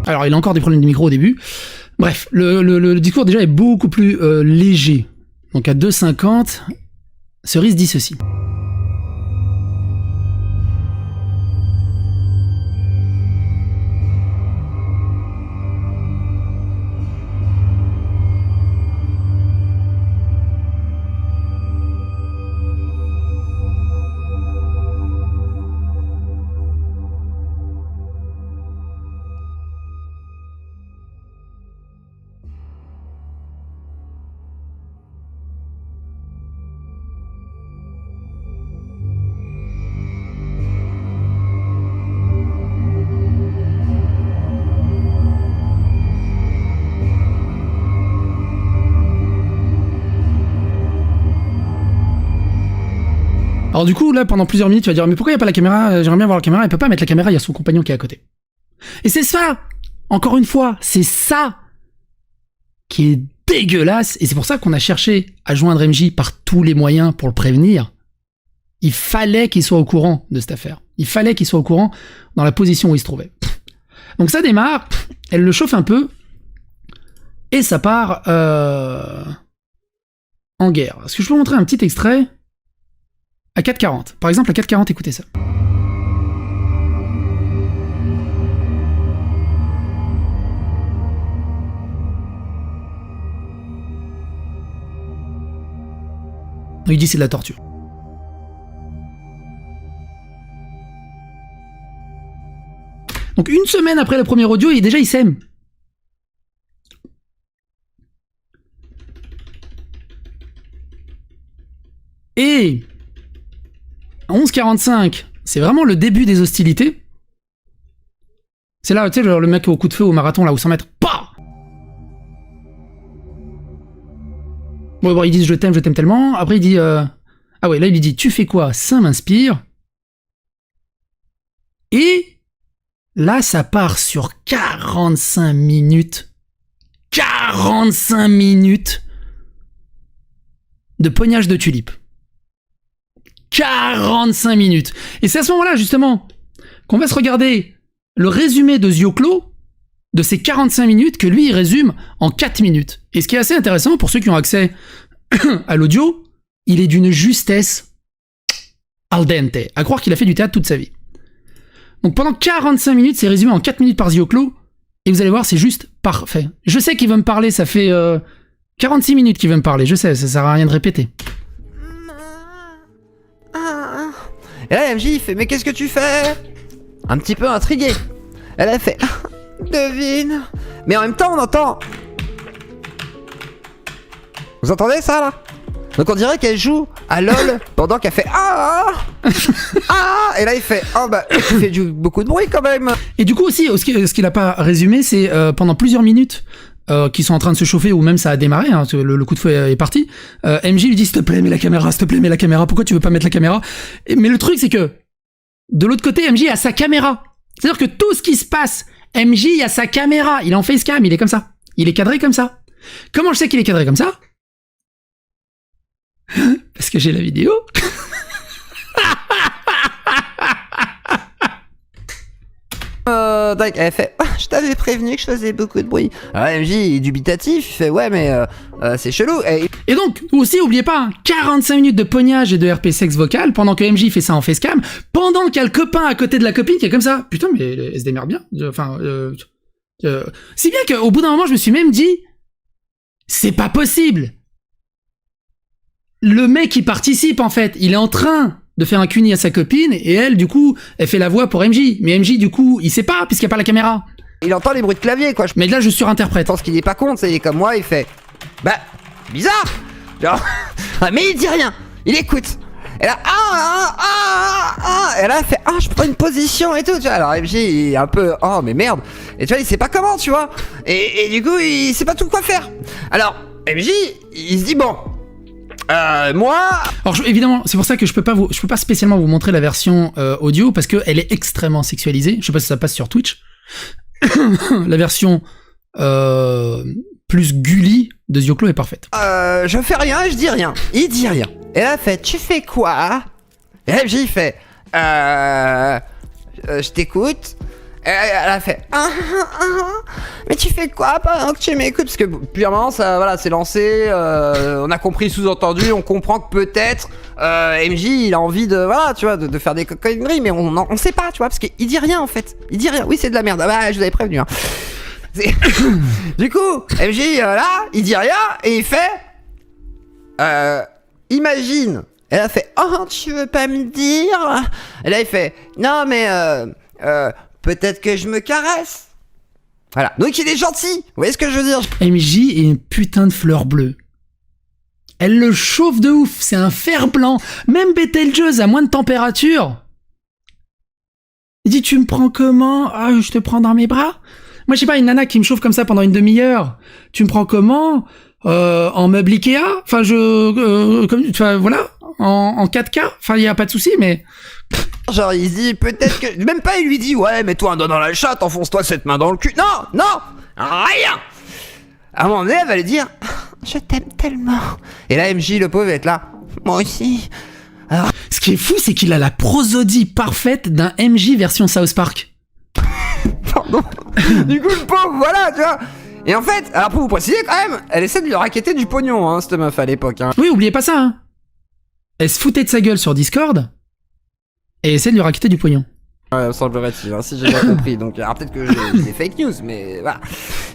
Alors, il a encore des problèmes de micro au début. Bref, le discours déjà est beaucoup plus léger. Donc à 2,50, Cerise dit ceci. Alors du coup, là, pendant plusieurs minutes, tu vas dire, mais pourquoi il n'y a pas la caméra? J'aimerais bien voir la caméra. Il peut pas mettre la caméra, il y a son compagnon qui est à côté. Et c'est ça, encore une fois, c'est ça qui est dégueulasse. Et c'est pour ça qu'on a cherché à joindre MJ par tous les moyens pour le prévenir. Il fallait qu'il soit au courant de cette affaire. Il fallait qu'il soit au courant dans la position où il se trouvait. Donc ça démarre, elle le chauffe un peu, et ça part en guerre. Est-ce que je peux vous montrer un petit extrait? À 4,40. Par exemple, à 4,40, écoutez ça. Il dit c'est de la torture. Donc une semaine après le premier audio, déjà il s'aime. Et 11,45, c'est vraiment le début des hostilités. C'est là, tu sais, le mec au coup de feu au marathon, là, où 100 mètres, PAH! Bon, ils disent je t'aime tellement. Après, il dit Ah ouais, là, il lui dit, tu fais quoi? Ça m'inspire. Et là, ça part sur 45 minutes. 45 minutes de pognage de tulipes. 45 minutes. Et c'est à ce moment-là, justement, qu'on va se regarder le résumé de Zioclo de ces 45 minutes que lui, il résume en 4 minutes. Et ce qui est assez intéressant, pour ceux qui ont accès à l'audio, il est d'une justesse al dente. À croire qu'il a fait du théâtre toute sa vie. Donc pendant 45 minutes, c'est résumé en 4 minutes par Zioclo. Et vous allez voir, c'est juste parfait. Je sais qu'il veut me parler, ça fait 46 minutes qu'il veut me parler. Je sais, ça sert à rien de répéter. Et là, MJ, il fait, mais qu'est-ce que tu fais? Un petit peu intrigué. Elle a fait, devine. Mais en même temps, on entend... Vous entendez ça, là? Donc on dirait qu'elle joue à LOL pendant qu'elle fait et là il fait il fait beaucoup de bruit quand même. Et du coup aussi, ce qu'il a pas résumé, c'est pendant plusieurs minutes qu'ils sont en train de se chauffer, ou même ça a démarré, hein, le coup de feu est parti. MJ lui dit s'il te plaît mets la caméra, pourquoi tu veux pas mettre la caméra? Mais le truc c'est que de l'autre côté, MJ a sa caméra. C'est-à-dire que tout ce qui se passe, MJ a sa caméra, il est en facecam, il est comme ça, il est cadré comme ça. Comment je sais qu'il est cadré comme ça? Parce que j'ai la vidéo. Elle fait, je t'avais prévenu que je faisais beaucoup de bruit. Alors MJ est dubitatif, il fait ouais mais c'est chelou. Et donc aussi oubliez pas, 45 minutes de pognage et de RP sexe vocal pendant que MJ fait ça en facecam, pendant qu'il y a le copain à côté de la copine qui est comme ça. Putain mais elle se démerde bien. Enfin, si bien qu'au bout d'un moment je me suis même dit, c'est pas possible. Le mec qui participe en fait, il est en train de faire un cuni à sa copine et elle du coup elle fait la voix pour MJ. Mais MJ du coup il sait pas puisqu'il n'y a pas la caméra. Il entend les bruits de clavier quoi. Mais là je surinterprète. Je pense qu'il est pas con, il est comme moi, il fait bah bizarre. Genre mais il dit rien, il écoute. Et là et là elle fait je prends une position et tout tu vois. Alors MJ il est un peu mais merde. Et tu vois il sait pas comment tu vois. Et du coup il sait pas tout quoi faire. Alors MJ il se dit bon. Moi... Alors évidemment, c'est pour ça que je peux pas spécialement vous montrer la version audio parce que elle est extrêmement sexualisée. Je sais pas si ça passe sur Twitch. La version plus Gulli de Zioclo est parfaite. Je fais rien et je dis rien. Il dit rien. Et là, elle fait, tu fais quoi? Et là, j'y fais, je t'écoute. Elle a fait mais tu fais quoi pendant que tu m'écoutes? Parce que depuis un moment ça voilà c'est lancé, on a compris sous-entendu, on comprend que peut-être MJ il a envie de voilà tu vois de faire des conneries mais on sait pas tu vois parce qu'il dit rien en fait. Il dit rien, oui c'est de la merde, je vous avais prévenu hein. Du coup MJ là il dit rien et il fait imagine. Elle a fait tu veux pas me dire? Et là il fait non mais peut-être que je me caresse. Voilà. Donc il est gentil. Vous voyez ce que je veux dire? MJ est une putain de fleur bleue. Elle le chauffe de ouf. C'est un fer blanc. Même Betelgeuse à moins de température. Il dit tu me prends comment? Je te prends dans mes bras. Moi je sais pas, une nana qui me chauffe comme ça pendant une demi-heure. Tu me prends comment? En meuble Ikea? Enfin voilà. En 4K? Enfin y a pas de souci mais... Genre il se dit peut-être que... Même pas il lui dit ouais mets-toi un doigt dans la chatte, enfonce-toi cette main dans le cul. Non rien. À un moment donné elle va lui dire je t'aime tellement. Et là MJ le pauvre va être là moi aussi. Alors... Ce qui est fou c'est qu'il a la prosodie parfaite d'un MJ version South Park. Pardon. Du coup le pauvre voilà tu vois. Et en fait alors pour vous préciser quand même elle essaie de lui raqueter du pognon hein, cette meuf à l'époque hein. Oui oubliez pas ça hein. Elle se foutait de sa gueule sur Discord et essaie de lui raqueter du pognon. Ouais, semblerait-il, hein, si j'ai bien compris. Donc, alors peut-être que j'ai des fake news, mais voilà.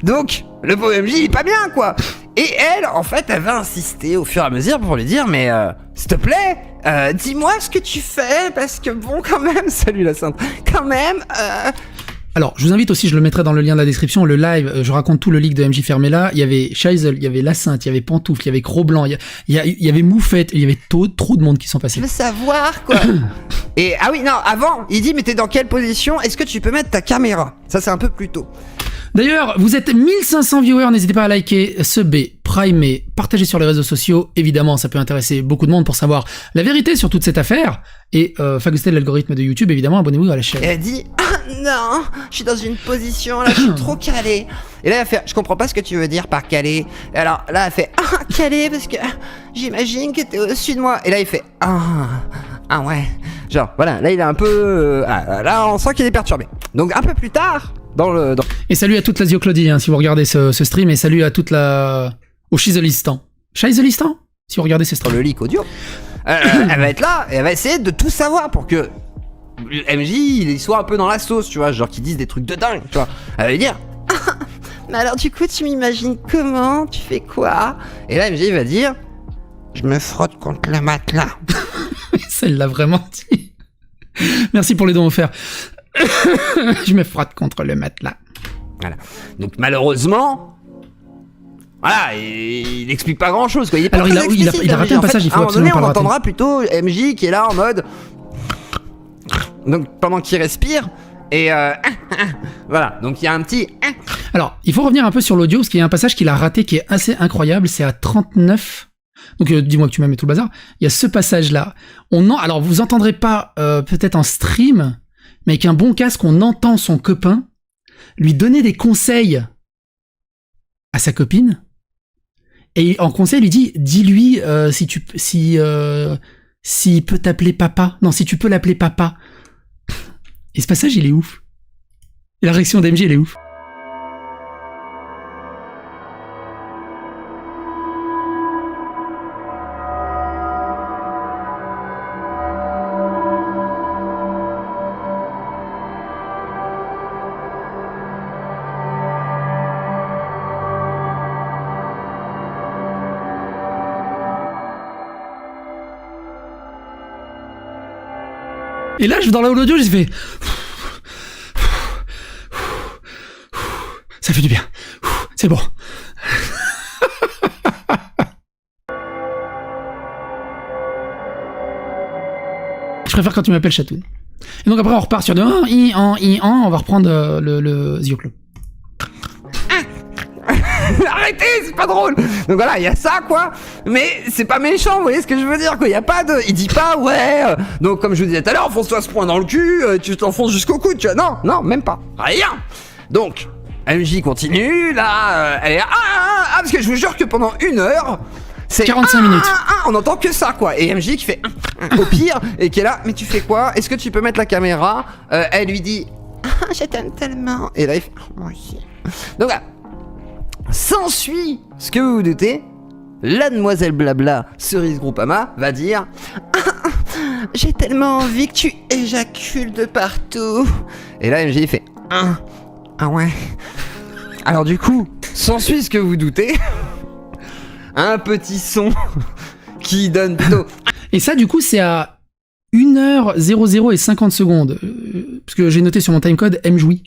Donc, le beau MJ, il est pas bien, quoi. Et elle, en fait, elle va insister au fur et à mesure pour lui dire, mais s'il te plaît, dis-moi ce que tu fais, parce que bon, quand même, salut la sainte, quand même, Alors, je vous invite aussi, je le mettrai dans le lien de la description, le live, je raconte tout le leak de MJ Fermella. Il y avait Scheisel, il y avait La Sainte, il y avait Pantoufle, il y avait Gros-Blanc, il y avait Moufette, il y avait trop de monde qui sont passés. Je veux savoir, quoi. Et, ah oui, non, avant, il dit, mais t'es dans quelle position? Est-ce que tu peux mettre ta caméra? Ça, c'est un peu plus tôt. D'ailleurs, vous êtes 1500 viewers, n'hésitez pas à liker ce B. Prime et partagez sur les réseaux sociaux. Évidemment, ça peut intéresser beaucoup de monde pour savoir la vérité sur toute cette affaire. Et phagocyter l'algorithme de YouTube, évidemment, abonnez-vous à la chaîne. Et elle dit non, je suis dans une position là, je suis trop calé. Et là elle fait, je comprends pas ce que tu veux dire par calé. Et alors là elle fait calé parce que j'imagine que t'es au-dessus de moi. Et là il fait ah ouais. Genre voilà, là il est un peu là on sent qu'il est perturbé. Donc un peu plus tard dans Et salut à toute la Claudie si vous regardez ce stream, et salut à toute au Shizolistan. Shizolistan si vous regardez ce stream. Le leak audio. Elle va être là et elle va essayer de tout savoir pour que MJ il soit un peu dans la sauce, tu vois, genre qu'ils disent des trucs de dingue, tu vois. Elle va lui dire mais alors du coup tu m'imagines comment, tu fais quoi? Et là MJ va dire je me frotte contre le matelas. Ça il l'a vraiment dit. Merci pour les dons offerts. Je me frotte contre le matelas. Voilà. Donc malheureusement voilà, il explique pas grand chose quoi. Il est pas alors il a raté un passage, il faut absolument pas le rater. On entendra plutôt MJ qui est là en mode donc pendant qu'il respire et voilà, donc il y a un petit Alors, il faut revenir un peu sur l'audio parce qu'il y a un passage qu'il a raté qui est assez incroyable, c'est à 39. Donc dis-moi que tu m'aimes et tout le bazar. Il y a ce passage là. Alors vous entendrez pas peut-être en stream, mais avec un bon casque, on entend son copain lui donner des conseils à sa copine. Et en conseil, il lui dit, dis-lui s'il peut t'appeler papa. Non, si tu peux l'appeler papa. Et ce passage, il est ouf. Et la réaction d'MJ, elle est ouf. Et là, dans l'audio, j'ai fait... Ça fait du bien. C'est bon. Je préfère quand tu m'appelles Chatoun. Et donc après, on repart sur de on va reprendre le Zioclo. Arrêtez, c'est pas drôle. Donc voilà, il y a ça quoi, mais c'est pas méchant, vous voyez ce que je veux dire quoi. Il y a pas de, il dit pas ouais. Donc comme je vous disais tout à l'heure, enfonce-toi ce poing dans le cul, tu t'enfonces jusqu'au coude, tu vois. Non, même pas. Rien. Donc MJ continue là, elle est parce que je vous jure que pendant 1 heure, c'est 45 minutes. On entend que ça quoi. Et MJ qui fait au pire et qui est là, mais tu fais quoi? Est-ce que tu peux mettre la caméra? Elle lui dit je t'aime tellement. Et là il fait moi aussi. Donc voilà. S'ensuit ce que vous vous doutez, la demoiselle Blabla, Cerise Groupama, va dire j'ai tellement envie que tu éjacules de partout. Et là MJ fait ah ouais. Alors du coup, s'ensuit ce que vous doutez, un petit son qui donne plutôt... Et ça du coup c'est à 1h00 et 50 secondes, parce que j'ai noté sur mon timecode M-jouit.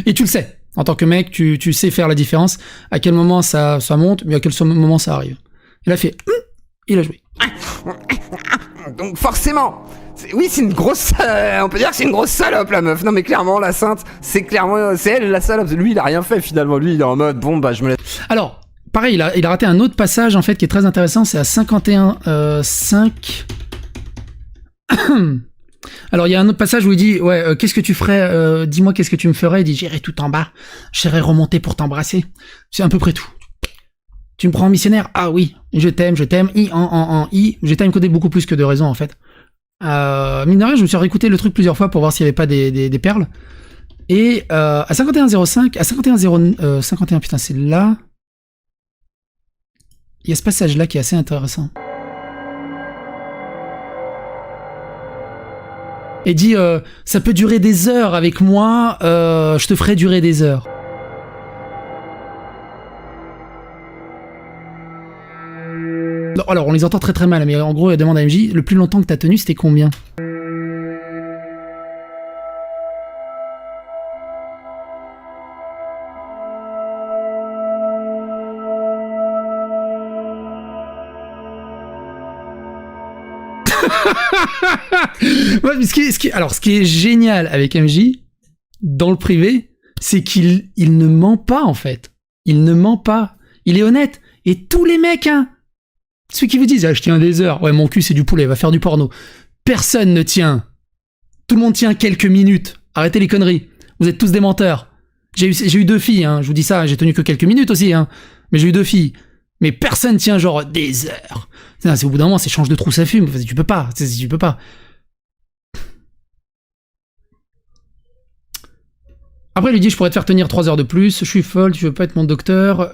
Et tu le sais, en tant que mec, tu sais faire la différence, à quel moment ça monte, mais à quel moment ça arrive. Et là, il a joué. Donc forcément, c'est une grosse, on peut dire que c'est une grosse salope la meuf. Non mais clairement la sainte, c'est elle la salope. Lui il a rien fait finalement, lui il est en mode bon bah je me laisse. Alors, pareil, il a raté un autre passage en fait qui est très intéressant, c'est à 51.5. Alors il y a un autre passage où il dit ouais qu'est-ce que tu ferais, dis-moi qu'est-ce que tu me ferais. Il dit j'irai tout en bas, j'irai remonter pour t'embrasser. C'est à peu près tout. Tu me prends en missionnaire? Ah oui, je t'aime, j'ai timecodé beaucoup plus que de raison en fait. Mine de rien, je me suis réécouté le truc plusieurs fois pour voir s'il n'y avait pas des perles. Et à 51.05, à 51.51 putain c'est là. Il y a ce passage là qui est assez intéressant. Et dit ça peut durer des heures avec moi, je te ferai durer des heures. Non, alors on les entend très très mal, mais en gros elle demande à MJ, le plus longtemps que t'as tenu c'était combien? Ouais, mais ce qui est génial avec MJ, dans le privé, c'est qu'il ne ment pas, en fait. Il ne ment pas. Il est honnête. Et tous les mecs, hein, ceux qui vous disent, ah, je tiens des heures, ouais, mon cul, c'est du poulet, va faire du porno. Personne ne tient. Tout le monde tient quelques minutes. Arrêtez les conneries. Vous êtes tous des menteurs. J'ai eu 2 filles, hein, je vous dis ça, j'ai tenu que quelques minutes aussi, hein. Mais j'ai eu 2 filles. Mais personne tient genre des heures. C'est au bout d'un moment, c'est change de trou, ça fume. Tu peux pas. Tu peux pas. Après, il lui dit, je pourrais te faire tenir 3 heures de plus. Je suis folle, tu veux pas être mon docteur.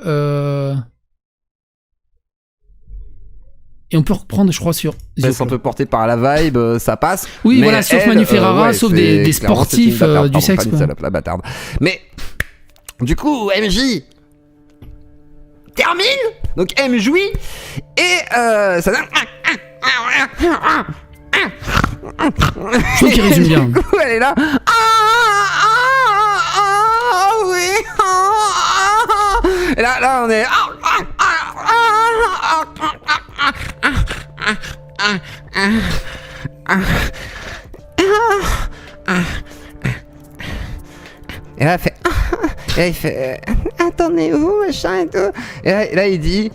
Et on peut reprendre, je crois, sur... On peut porter par la vibe, ça passe. Oui, mais voilà, sauf Manu Ferrara, sauf des sportifs du sexe. Quoi. La bâtarde. Mais, du coup, MJ termine, donc M jouit, et ça donne... Je trouve qu'il résume bien. Du coup, elle est là... oui. Et là, on est... Et là, il fait... attendez où, machin et tout. Et là, il dit...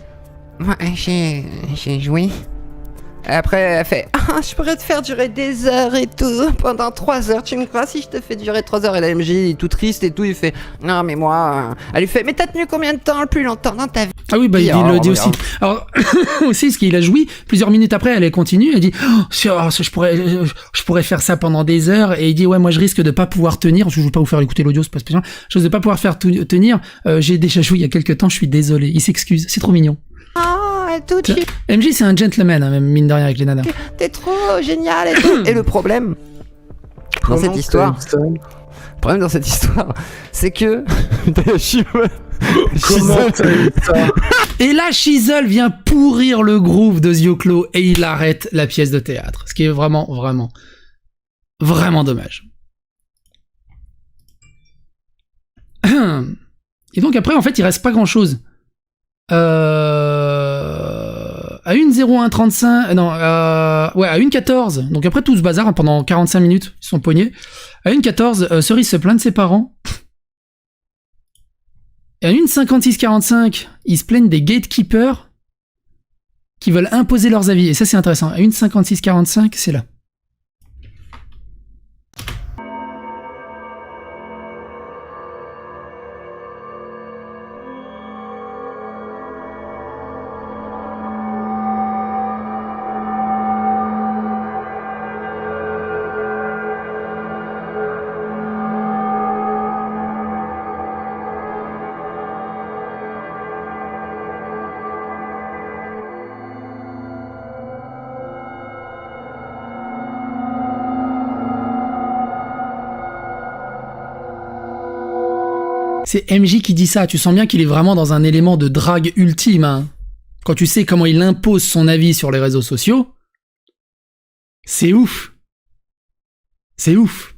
moi, j'ai joué. Et après, elle fait... je pourrais te faire durer des heures et tout. Pendant 3 heures, tu me crois si je te fais durer 3 heures? Et la MJ, il est tout triste et tout, il fait... non, mais moi... Elle lui fait... mais t'as tenu combien de temps le plus longtemps dans ta vie? Ah oui, bah il le dit aussi. Alors, aussi, ce qu'il a joui, plusieurs minutes après, elle continue, elle dit... je pourrais faire ça pendant des heures. Et il dit, ouais, moi je risque de pas pouvoir tenir. Je vais pas vous faire écouter l'audio, c'est pas spécial. Je risque de pas pouvoir faire tenir. J'ai déjà joué il y a quelques temps, je suis désolé. Il s'excuse, c'est trop mignon. Tout MJ, c'est un gentleman, hein, même mine de rien avec les nanas. T'es trop génial et tout. Et le problème dans cette histoire, c'est que Comment t'as eu ça? Et là, Shizzle vient pourrir le groove de Zioclo et il arrête la pièce de théâtre. Ce qui est vraiment, vraiment, vraiment dommage. Et donc après, en fait, il reste pas grand-chose. À 1:01:35, non, ouais, à 1:14. Donc après tout ce bazar, hein, pendant 45 minutes, ils sont poignés. À 1:14, Cerise se plaint de ses parents. Et à 1:56:45, ils se plaignent des gatekeepers qui veulent imposer leurs avis. Et ça, c'est intéressant. À 1:56:45, c'est là. C'est MJ qui dit ça, tu sens bien qu'il est vraiment dans un élément de drague ultime. Hein. Quand tu sais comment il impose son avis sur les réseaux sociaux, c'est ouf. C'est ouf.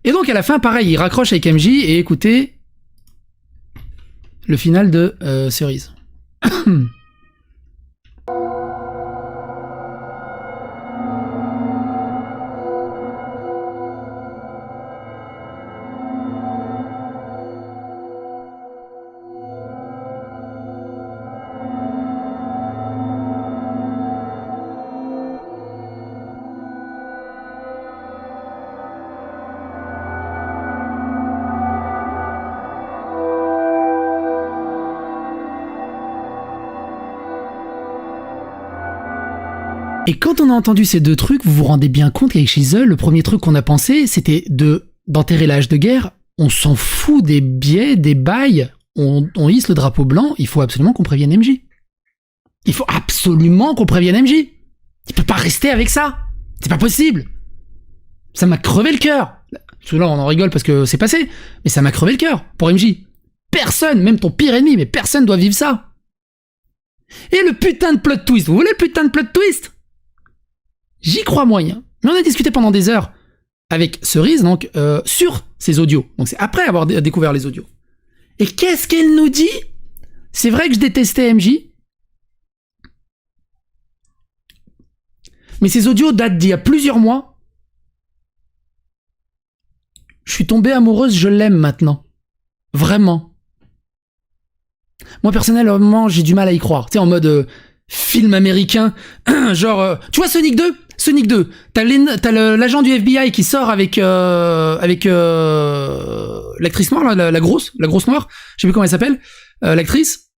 Et donc à la fin, pareil, il raccroche avec MJ et écoutez le final de Cerise. Et quand on a entendu ces deux trucs, vous vous rendez bien compte qu'avec Shizzle, le premier truc qu'on a pensé, c'était d'enterrer l'âge de guerre. On s'en fout des biais, des bails, on hisse le drapeau blanc, il faut absolument qu'on prévienne MJ. Il faut absolument qu'on prévienne MJ. Il peut pas rester avec ça. C'est pas possible. Ça m'a crevé le cœur. Parce que là, on en rigole parce que c'est passé, mais ça m'a crevé le cœur pour MJ. Personne, même ton pire ennemi, mais personne doit vivre ça. Et le putain de plot twist, vous voulez le putain de plot twist ? J'y crois moyen. Mais on a discuté pendant des heures avec Cerise, donc, sur ces audios. Donc c'est après avoir découvert les audios. Et qu'est-ce qu'elle nous dit ? C'est vrai que je détestais MJ. Mais ces audios datent d'il y a plusieurs mois. Je suis tombée amoureuse, je l'aime maintenant. Vraiment. Moi, personnellement, j'ai du mal à y croire. Tu sais, en mode film américain, genre... tu vois Sonic 2 ? Sonic 2, t'as l'agent du FBI qui sort avec l'actrice noire, la grosse noire, je sais plus comment elle s'appelle, l'actrice.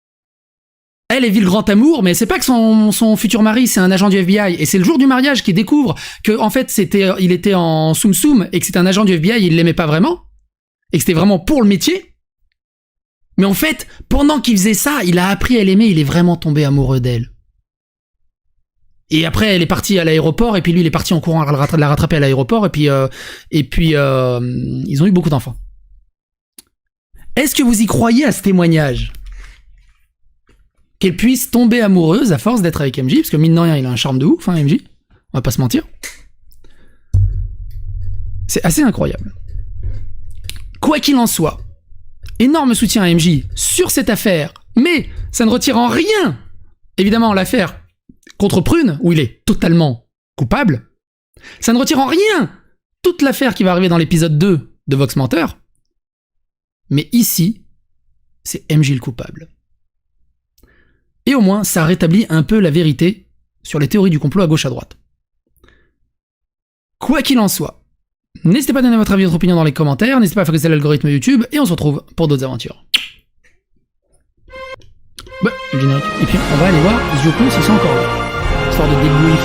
Elle vit le grand amour, mais c'est pas que son futur mari, c'est un agent du FBI. Et c'est le jour du mariage qu'il découvre que, en fait, il était en soum-soum et que c'était un agent du FBI, il l'aimait pas vraiment. Et que c'était vraiment pour le métier. Mais en fait, pendant qu'il faisait ça, il a appris à l'aimer, il est vraiment tombé amoureux d'elle. Et après, elle est partie à l'aéroport, et puis lui, il est parti en courant la rattraper à l'aéroport, et puis ils ont eu beaucoup d'enfants. Est-ce que vous y croyez à ce témoignage ? Qu'elle puisse tomber amoureuse à force d'être avec MJ, parce que mine de rien, il a un charme de ouf, hein, MJ. On va pas se mentir. C'est assez incroyable. Quoi qu'il en soit, énorme soutien à MJ sur cette affaire, mais ça ne retire en rien, évidemment, l'affaire contre Prune, où il est totalement coupable. Ça ne retire en rien toute l'affaire qui va arriver dans l'épisode 2 de Vox Menteur. Mais ici, c'est MJ le coupable. Et au moins, ça rétablit un peu la vérité sur les théories du complot à gauche à droite. Quoi qu'il en soit, n'hésitez pas à donner votre avis et votre opinion dans les commentaires, n'hésitez pas à favoriser l'algorithme YouTube, et on se retrouve pour d'autres aventures. Bah, le générique. Et puis, on va aller voir Zyoko s'ils sont encore là. Histoire de déblouir